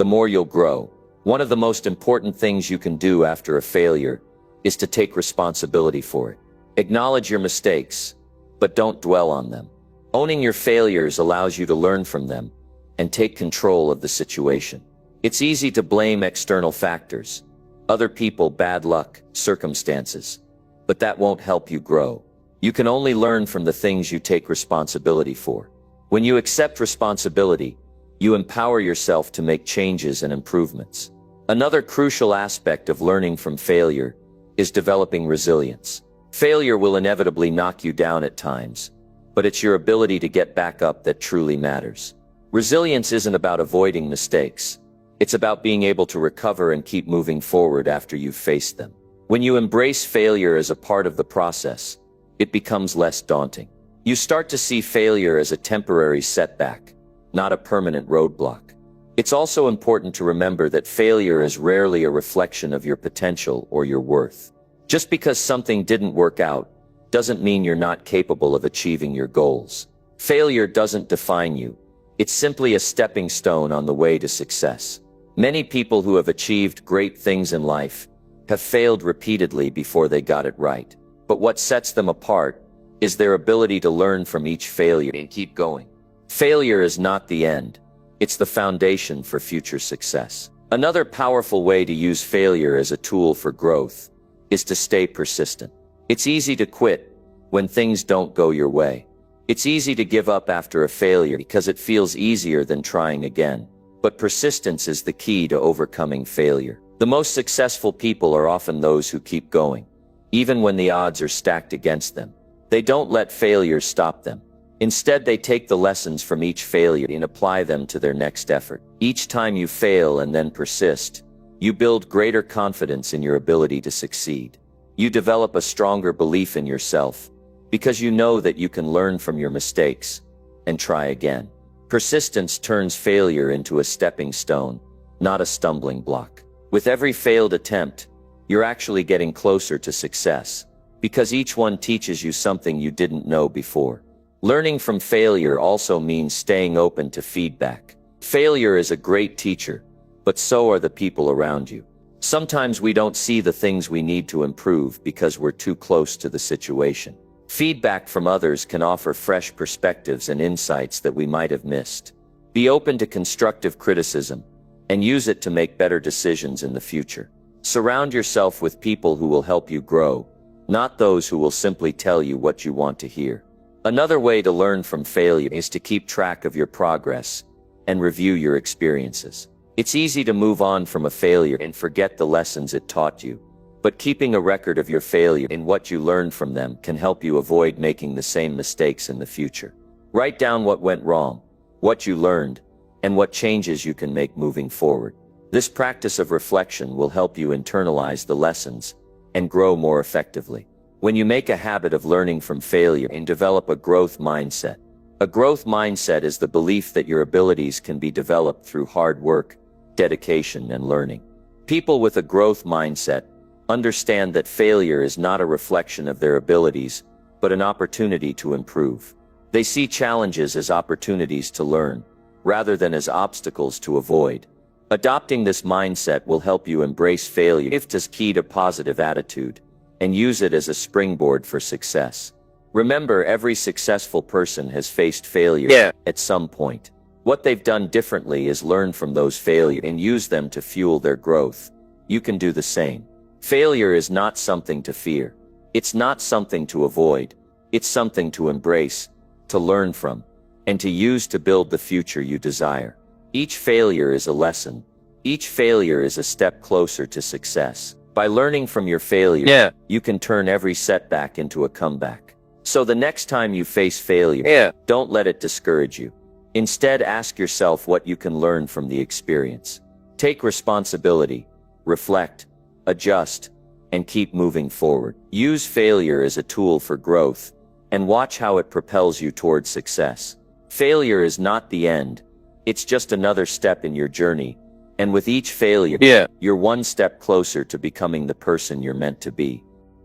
the more you'll grow. One of the most important things you can do after a failure is to take responsibility for it. Acknowledge your mistakes, but don't dwell on them. Owning your failures allows you to learn from them and take control of the situation. It's easy to blame external factors, other people, bad luck, circumstances, but that won't help you grow. You can only learn from the things you take responsibility for. When you accept responsibility, you empower yourself to make changes and improvements. Another crucial aspect of learning from failure is developing resilience. Failure will inevitably knock you down at times, but it's your ability to get back up that truly matters. Resilience isn't about avoiding mistakes. It's about being able to recover and keep moving forward after you've faced them. When you embrace failure as a part of the process, it becomes less daunting. You start to see failure as a temporary setback, not a permanent roadblock. It's also important to remember that failure is rarely a reflection of your potential or your worth. Just because something didn't work out doesn't mean you're not capable of achieving your goals. Failure doesn't define you. It's simply a stepping stone on the way to success. Many people who have achieved great things in life have failed repeatedly before they got it right. But what sets them apart is their ability to learn from each failure and keep going. Failure is not the end. It's the foundation for future success. Another powerful way to use failure as a tool for growth is to stay persistent. It's easy to quit when things don't go your way. It's easy to give up after a failure because it feels easier than trying again. But persistence is the key to overcoming failure. The most successful people are often those who keep going, even when the odds are stacked against them. They don't let failure stop them. Instead, they take the lessons from each failure and apply them to their next effort. Each time you fail and then persist, you build greater confidence in your ability to succeed. You develop a stronger belief in yourself because you know that you can learn from your mistakes and try again. Persistence turns failure into a stepping stone, not a stumbling block. With every failed attempt, you're actually getting closer to success because each one teaches you something you didn't know before. Learning from failure also means staying open to feedback. Failure is a great teacher, but so are the people around you. Sometimes we don't see the things we need to improve because we're too close to the situation. Feedback from others can offer fresh perspectives and insights that we might have missed. Be open to constructive criticism and use it to make better decisions in the future. Surround yourself with people who will help you grow, not those who will simply tell you what you want to hear. Another way to learn from failure is to keep track of your progress and review your experiences. It's easy to move on from a failure and forget the lessons it taught you, but keeping a record of your failure and what you learned from them can help you avoid making the same mistakes in the future. Write down what went wrong, what you learned, and what changes you can make moving forward. This practice of reflection will help you internalize the lessons and grow more effectively. When you make a habit of learning from failure and develop a growth mindset. A growth mindset is the belief that your abilities can be developed through hard work, dedication, and learning. People with a growth mindset understand that failure is not a reflection of their abilities, but an opportunity to improve. They see challenges as opportunities to learn, rather than as obstacles to avoid. Adopting this mindset will help you embrace failure if it's key to positive attitude, and use it as a springboard for success. Remember, every successful person has faced failure at some point. What they've done differently is learn from those failures and use them to fuel their growth. You can do the same. Failure is not something to fear. It's not something to avoid. It's something to embrace, to learn from, and to use to build the future you desire. Each failure is a lesson. Each failure is a step closer to success. By learning from your failure, you can turn every setback into a comeback. So the next time you face failure, don't let it discourage you. Instead, ask yourself what you can learn from the experience. Take responsibility, reflect, adjust, and keep moving forward. Use failure as a tool for growth, and watch how it propels you towards success. Failure is not the end. It's just another step in your journey. And with each failure, you're one step closer to becoming the person you're meant to be.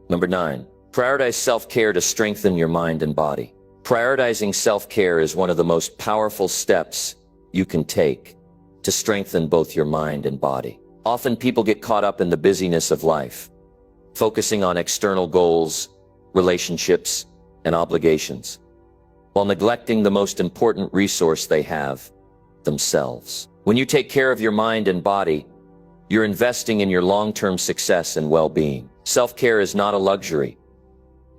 Number 9, prioritize self-care to strengthen your mind and body. Prioritizing self-care is one of the most powerful steps you can take to strengthen both your mind and body. Often people get caught up in the busyness of life, focusing on external goals, relationships, and obligations, while neglecting the most important resource they have, themselves. When you take care of your mind and body, you're investing in your long-term success and well-being. Self-care is not a luxury.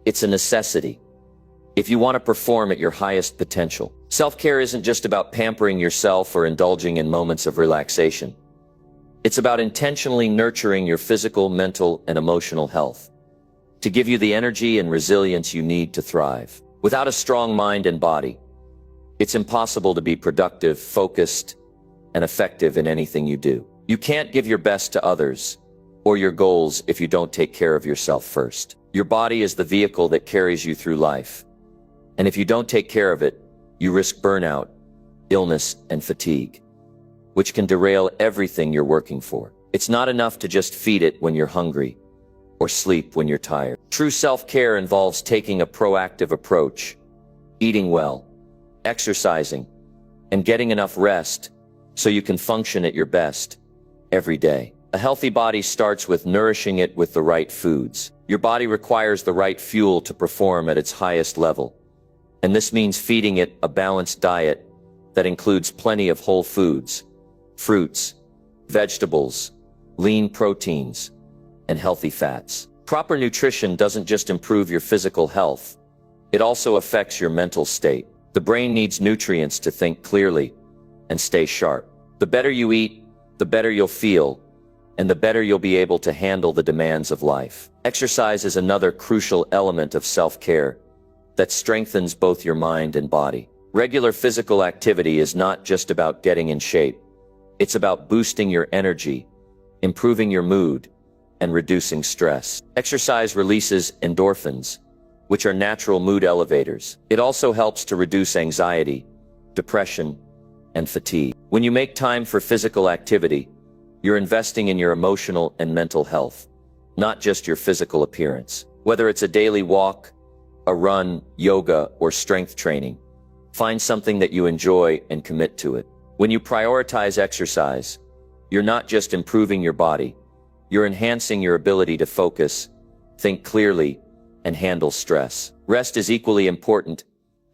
It's a necessity if you want to perform at your highest potential. Self-care isn't just about pampering yourself or indulging in moments of relaxation. It's about intentionally nurturing your physical, mental, and emotional health to give you the energy and resilience you need to thrive. Without a strong mind and body, it's impossible to be productive, focused, and effective in anything you do. You can't give your best to others or your goals if you don't take care of yourself first. Your body is the vehicle that carries you through life. And if you don't take care of it, you risk burnout, illness, and fatigue, which can derail everything you're working for. It's not enough to just feed it when you're hungry or sleep when you're tired. True self-care involves taking a proactive approach, eating well, exercising, and getting enough rest so you can function at your best every day. A healthy body starts with nourishing it with the right foods. Your body requires the right fuel to perform at its highest level. And this means feeding it a balanced diet that includes plenty of whole foods, fruits, vegetables, lean proteins, and healthy fats. Proper nutrition doesn't just improve your physical health, it also affects your mental state. The brain needs nutrients to think clearly and stay sharp. The better you eat, the better you'll feel, and the better you'll be able to handle the demands of life. Exercise is another crucial element of self-care that strengthens both your mind and body. Regular physical activity is not just about getting in shape. It's about boosting your energy, improving your mood, and reducing stress. Exercise releases endorphins, which are natural mood elevators. It also helps to reduce anxiety, depression, and fatigue. When you make time for physical activity, you're investing in your emotional and mental health, not just your physical appearance. Whether it's a daily walk, a run, yoga, or strength training, find something that you enjoy and commit to it. When you prioritize exercise, you're not just improving your body, you're enhancing your ability to focus, think clearly, and handle stress. Rest is equally important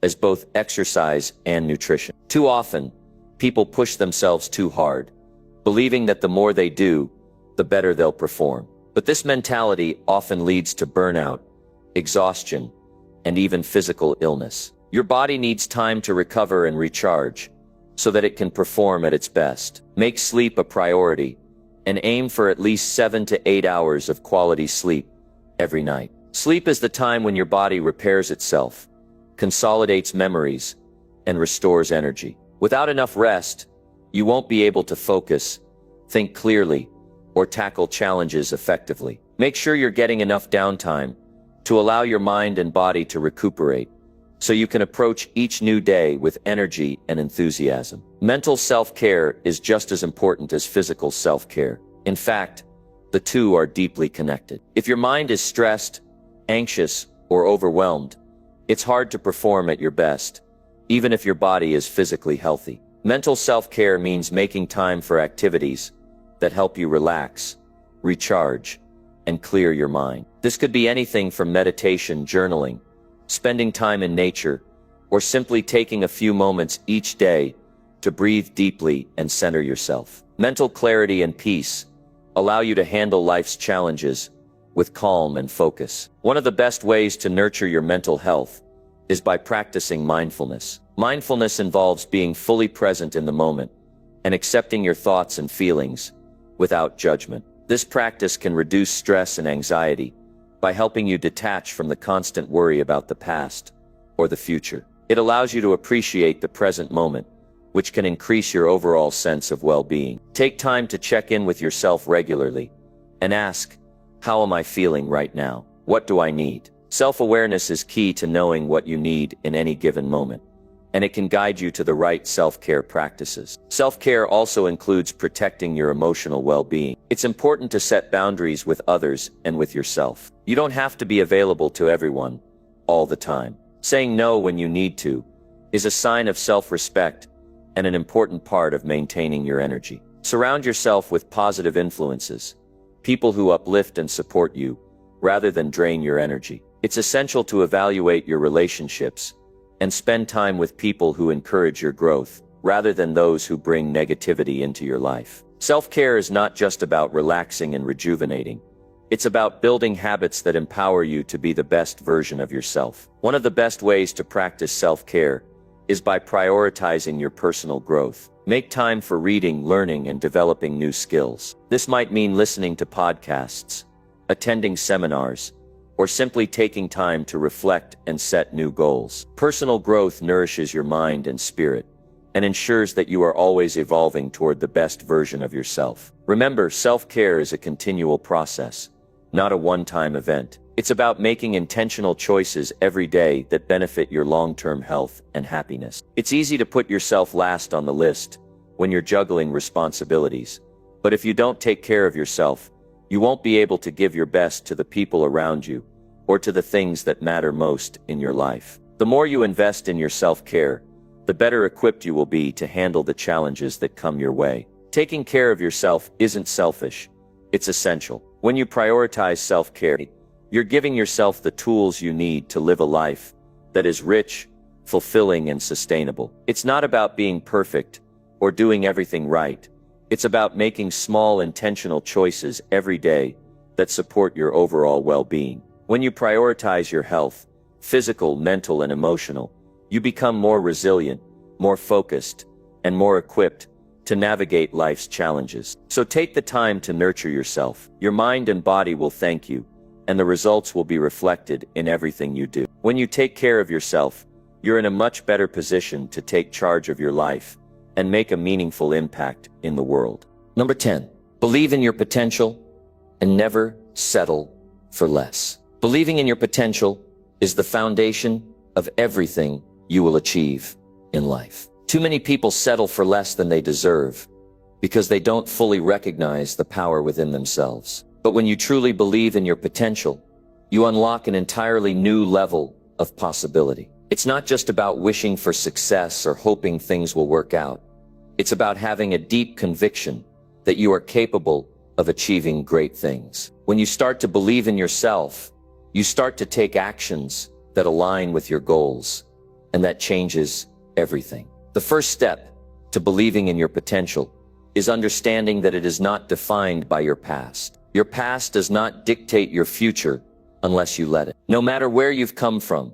as both exercise and nutrition. Too often, people push themselves too hard, believing that the more they do, the better they'll perform. But this mentality often leads to burnout, exhaustion, and even physical illness. Your body needs time to recover and recharge so that it can perform at its best. Make sleep a priority and aim for at least 7 to 8 hours of quality sleep every night. Sleep is the time when your body repairs itself, consolidates memories, and restores energy. Without enough rest, you won't be able to focus, think clearly, or tackle challenges effectively. Make sure you're getting enough downtime to allow your mind and body to recuperate, so you can approach each new day with energy and enthusiasm. Mental self-care is just as important as physical self-care. In fact, the two are deeply connected. If your mind is stressed, anxious, or overwhelmed, it's hard to perform at your best, even if your body is physically healthy. Mental self-care means making time for activities that help you relax, recharge, and clear your mind. This could be anything from meditation, journaling, spending time in nature, or simply taking a few moments each day to breathe deeply and center yourself. Mental clarity and peace allow you to handle life's challenges with calm and focus. One of the best ways to nurture your mental health is by practicing mindfulness. Mindfulness involves being fully present in the moment and accepting your thoughts and feelings without judgment. This practice can reduce stress and anxiety by helping you detach from the constant worry about the past or the future. It allows you to appreciate the present moment, which can increase your overall sense of well-being. Take time to check in with yourself regularly and ask, how am I feeling right now? What do I need? Self-awareness is key to knowing what you need in any given moment, and it can guide you to the right self-care practices. Self-care also includes protecting your emotional well-being. It's important to set boundaries with others and with yourself. You don't have to be available to everyone all the time. Saying no when you need to is a sign of self-respect and an important part of maintaining your energy. Surround yourself with positive influences, people who uplift and support you, rather than drain your energy. It's essential to evaluate your relationships and spend time with people who encourage your growth, rather than those who bring negativity into your life. Self-care is not just about relaxing and rejuvenating. It's about building habits that empower you to be the best version of yourself. One of the best ways to practice self-care is by prioritizing your personal growth. Make time for reading, learning, and developing new skills. This might mean listening to podcasts, attending seminars, or simply taking time to reflect and set new goals. Personal growth nourishes your mind and spirit, and ensures that you are always evolving toward the best version of yourself. Remember, self-care is a continual process, not a one-time event. It's about making intentional choices every day that benefit your long-term health and happiness. It's easy to put yourself last on the list when you're juggling responsibilities. But if you don't take care of yourself, you won't be able to give your best to the people around you or to the things that matter most in your life. The more you invest in your self-care, the better equipped you will be to handle the challenges that come your way. Taking care of yourself isn't selfish, it's essential. When you prioritize self-care, you're giving yourself the tools you need to live a life that is rich, fulfilling, and sustainable. It's not about being perfect or doing everything right. It's about making small, intentional choices every day that support your overall well-being. When you prioritize your health, physical, mental, and emotional, you become more resilient, more focused, and more equipped to navigate life's challenges. So take the time to nurture yourself. Your mind and body will thank you, and the results will be reflected in everything you do. When you take care of yourself, you're in a much better position to take charge of your life and make a meaningful impact in the world. Number 10, believe in your potential and never settle for less. Believing in your potential is the foundation of everything you will achieve in life. Too many people settle for less than they deserve because they don't fully recognize the power within themselves. But when you truly believe in your potential, you unlock an entirely new level of possibility. It's not just about wishing for success or hoping things will work out. It's about having a deep conviction that you are capable of achieving great things. When you start to believe in yourself, you start to take actions that align with your goals, and that changes everything. The first step to believing in your potential is understanding that it is not defined by your past. Your past does not dictate your future unless you let it. No matter where you've come from,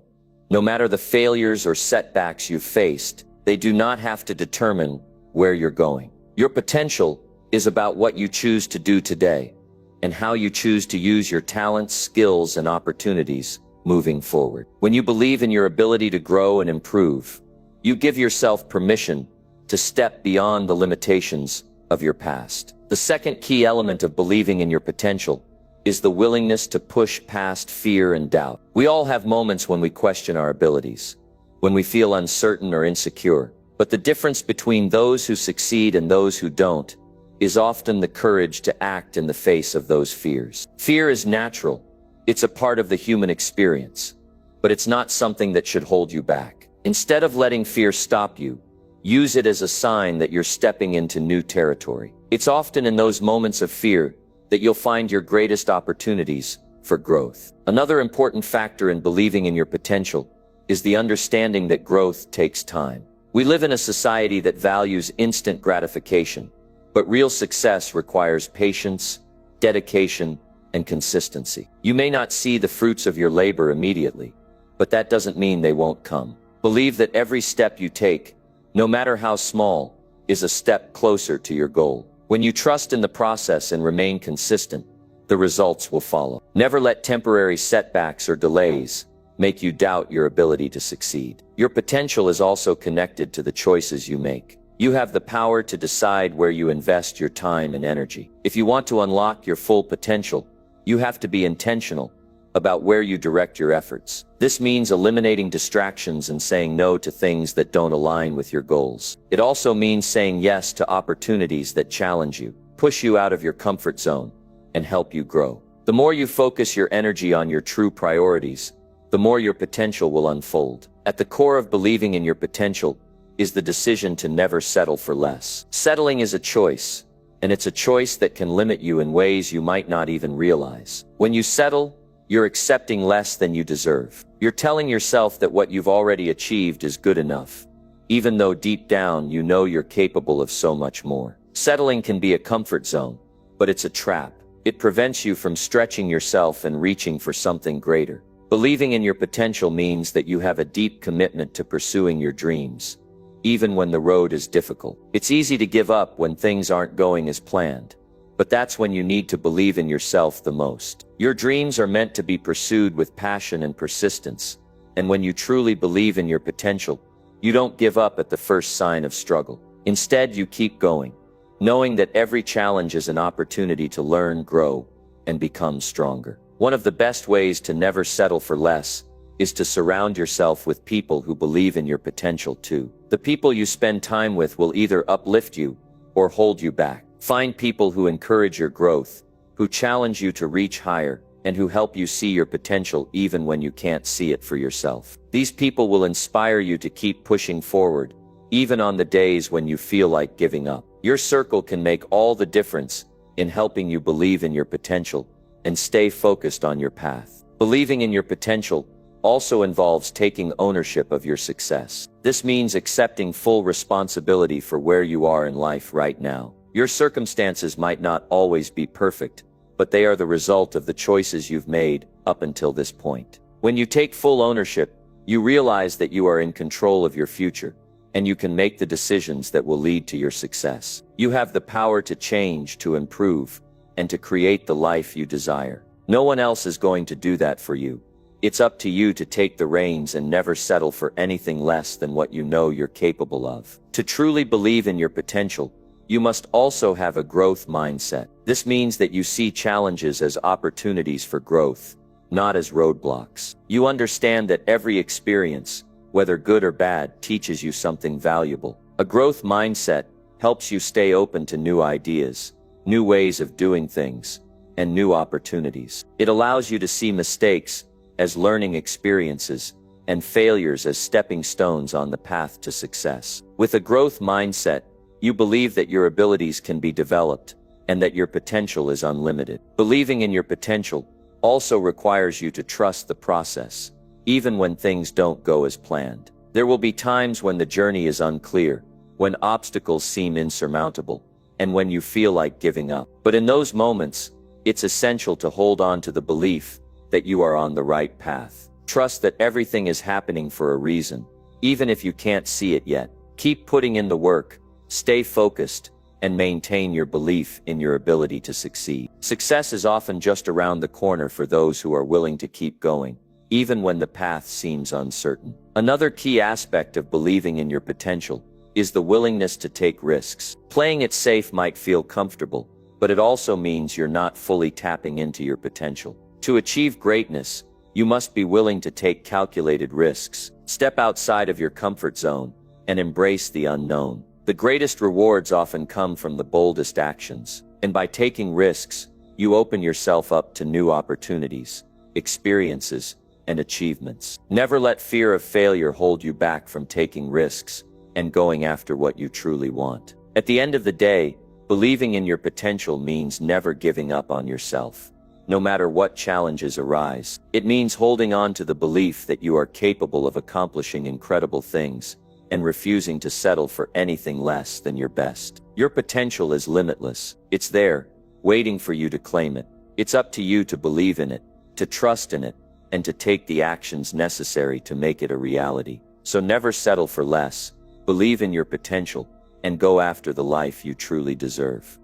no matter the failures or setbacks you've faced, they do not have to determine where you're going. Your potential is about what you choose to do today and how you choose to use your talents, skills, and opportunities moving forward. When you believe in your ability to grow and improve, you give yourself permission to step beyond the limitations of your past. The second key element of believing in your potential is the willingness to push past fear and doubt. We all have moments when we question our abilities, when we feel uncertain or insecure. But the difference between those who succeed and those who don't is often the courage to act in the face of those fears. Fear is natural. It's a part of the human experience, but it's not something that should hold you back. Instead of letting fear stop you, use it as a sign that you're stepping into new territory. It's often in those moments of fear that you'll find your greatest opportunities for growth. Another important factor in believing in your potential is the understanding that growth takes time. We live in a society that values instant gratification, but real success requires patience, dedication, and consistency. You may not see the fruits of your labor immediately, but that doesn't mean they won't come. Believe that every step you take, no matter how small, is a step closer to your goal. When you trust in the process and remain consistent, the results will follow. Never let temporary setbacks or delays make you doubt your ability to succeed. Your potential is also connected to the choices you make. You have the power to decide where you invest your time and energy. If you want to unlock your full potential, you have to be intentional about where you direct your efforts. This means eliminating distractions and saying no to things that don't align with your goals. It also means saying yes to opportunities that challenge you, push you out of your comfort zone, and help you grow. The more you focus your energy on your true priorities, the more your potential will unfold. At the core of believing in your potential is the decision to never settle for less. Settling is a choice, and it's a choice that can limit you in ways you might not even realize. When you settle, you're accepting less than you deserve. You're telling yourself that what you've already achieved is good enough, even though deep down you know you're capable of so much more. Settling can be a comfort zone, but it's a trap. It prevents you from stretching yourself and reaching for something greater. Believing in your potential means that you have a deep commitment to pursuing your dreams, even when the road is difficult. It's easy to give up when things aren't going as planned, but that's when you need to believe in yourself the most. Your dreams are meant to be pursued with passion and persistence, and when you truly believe in your potential, you don't give up at the first sign of struggle. Instead, you keep going, knowing that every challenge is an opportunity to learn, grow, and become stronger. One of the best ways to never settle for less is to surround yourself with people who believe in your potential too. The people you spend time with will either uplift you or hold you back. Find people who encourage your growth, who challenge you to reach higher, and who help you see your potential even when you can't see it for yourself. These people will inspire you to keep pushing forward, even on the days when you feel like giving up. Your circle can make all the difference in helping you believe in your potential and stay focused on your path. Believing in your potential also involves taking ownership of your success. This means accepting full responsibility for where you are in life right now. Your circumstances might not always be perfect, but they are the result of the choices you've made up until this point. When you take full ownership, you realize that you are in control of your future, and you can make the decisions that will lead to your success. You have the power to change, to improve, and to create the life you desire. No one else is going to do that for you. It's up to you to take the reins and never settle for anything less than what you know you're capable of. To truly believe in your potential, you must also have a growth mindset. This means that you see challenges as opportunities for growth, not as roadblocks. You understand that every experience, whether good or bad, teaches you something valuable. A growth mindset helps you stay open to new ideas, new ways of doing things, and new opportunities. It allows you to see mistakes as learning experiences and failures as stepping stones on the path to success. With a growth mindset, you believe that your abilities can be developed and that your potential is unlimited. Believing in your potential also requires you to trust the process, even when things don't go as planned. There will be times when the journey is unclear, when obstacles seem insurmountable, and when you feel like giving up. But in those moments, it's essential to hold on to the belief that you are on the right path. Trust that everything is happening for a reason, even if you can't see it yet. Keep putting in the work, stay focused, and maintain your belief in your ability to succeed. Success is often just around the corner for those who are willing to keep going, even when the path seems uncertain. Another key aspect of believing in your potential is the willingness to take risks. Playing it safe might feel comfortable, but it also means you're not fully tapping into your potential. To achieve greatness, you must be willing to take calculated risks, step outside of your comfort zone, and embrace the unknown. The greatest rewards often come from the boldest actions, and by taking risks, you open yourself up to new opportunities, experiences, and achievements. Never let fear of failure hold you back from taking risks and going after what you truly want. At the end of the day, believing in your potential means never giving up on yourself. No matter what challenges arise, it means holding on to the belief that you are capable of accomplishing incredible things and refusing to settle for anything less than your best. Your potential is limitless. It's there, waiting for you to claim it. It's up to you to believe in it, to trust in it, and to take the actions necessary to make it a reality. So never settle for less. Believe in your potential, and go after the life you truly deserve.